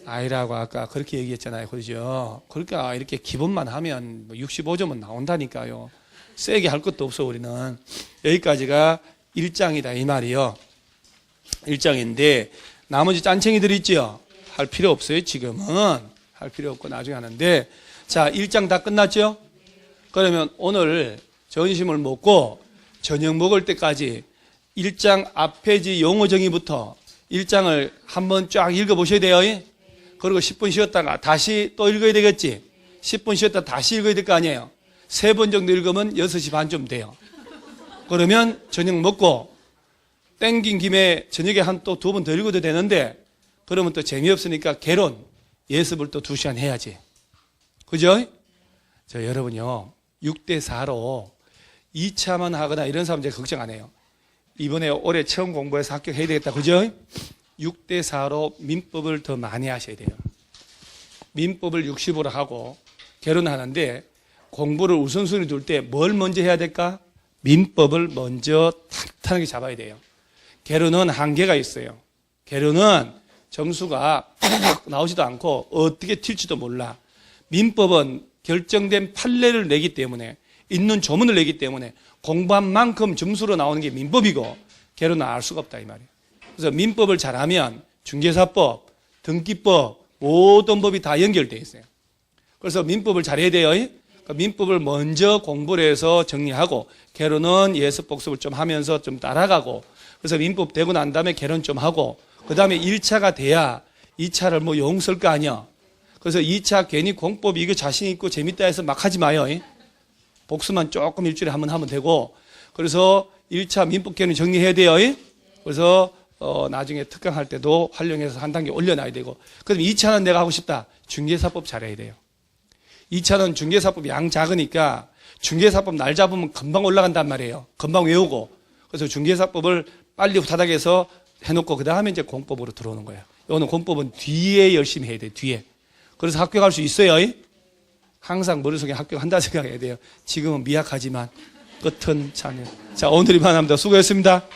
아니라고 아까 그렇게 얘기했잖아요. 그렇죠? 그러니까 이렇게 기본만 하면 65점은 나온다니까요. 세게 할 것도 없어 우리는. 여기까지가 1장이다 이 말이요. 1장인데 나머지 짠챙이들이 있죠. 할 필요 없어요. 지금은. 할 필요 없고 나중에 하는데 자 1장 다 끝났죠? 그러면 오늘 점심을 먹고 저녁 먹을 때까지 1장 앞 페이지 용어 정의부터 1장을 한번 쫙 읽어보셔야 돼요. 그리고 10분 쉬었다가 다시 또 읽어야 되겠지. 10분 쉬었다 다시 읽어야 될 거 아니에요. 3번 정도 읽으면 6시 반쯤 돼요. 그러면 저녁 먹고 땡긴 김에 저녁에 한 또 2번 더 읽어도 되는데 그러면 또 재미없으니까 개론 예습을 또 2시간 해야지. 그죠? 저 여러분요 6대4로 2차만 하거나 이런 사람 제가 걱정 안 해요. 이번에 올해 처음 공부해서 합격해야 되겠다. 그죠? 6대4로 민법을 더 많이 하셔야 돼요. 민법을 60으로 하고 개론하는데 공부를 우선순위 둘 때 뭘 먼저 해야 될까? 민법을 먼저 탄탄하게 잡아야 돼요. 개론은 한계가 있어요. 개론은 점수가 나오지도 않고 어떻게 튈지도 몰라. 민법은 결정된 판례를 내기 때문에 있는 조문을 내기 때문에 공부한 만큼 점수로 나오는 게 민법이고 개론은 알 수가 없다 이 말이에요. 그래서 민법을 잘하면 중개사법, 등기법 모든 법이 다 연결되어 있어요. 그래서 민법을 잘해야 돼요. 그러니까 민법을 먼저 공부를 해서 정리하고 개론은 예습 복습을 좀 하면서 좀 따라가고 그래서 민법 되고 난 다음에 개론 좀 하고 그 다음에 1차가 돼야 2차를 뭐 용 쓸 거 아니야. 그래서 2차 괜히 공법 이거 자신 있고 재밌다 해서 막 하지 마요. 복습만 조금 일주일에 한 번 하면 되고 그래서 1차 민법 개론 정리해야 돼요. 그래서 나중에 특강할 때도 활용해서 한 단계 올려놔야 되고 그럼 2차는 내가 하고 싶다. 중개사법 잘해야 돼요. 2차는 중개사법 양 작으니까 중개사법 날 잡으면 금방 올라간단 말이에요. 금방 외우고 그래서 중개사법을 빨리 후다닥해서 해놓고 그 다음에 이제 공법으로 들어오는 거예요. 이거는 공법은 뒤에 열심히 해야 돼요. 뒤에. 그래서 합격할 수 있어요. 항상 머릿속에 합격한다 생각해야 돼요. 지금은 미약하지만 끝은 자녀. 자 오늘 이만합니다. 수고했습니다.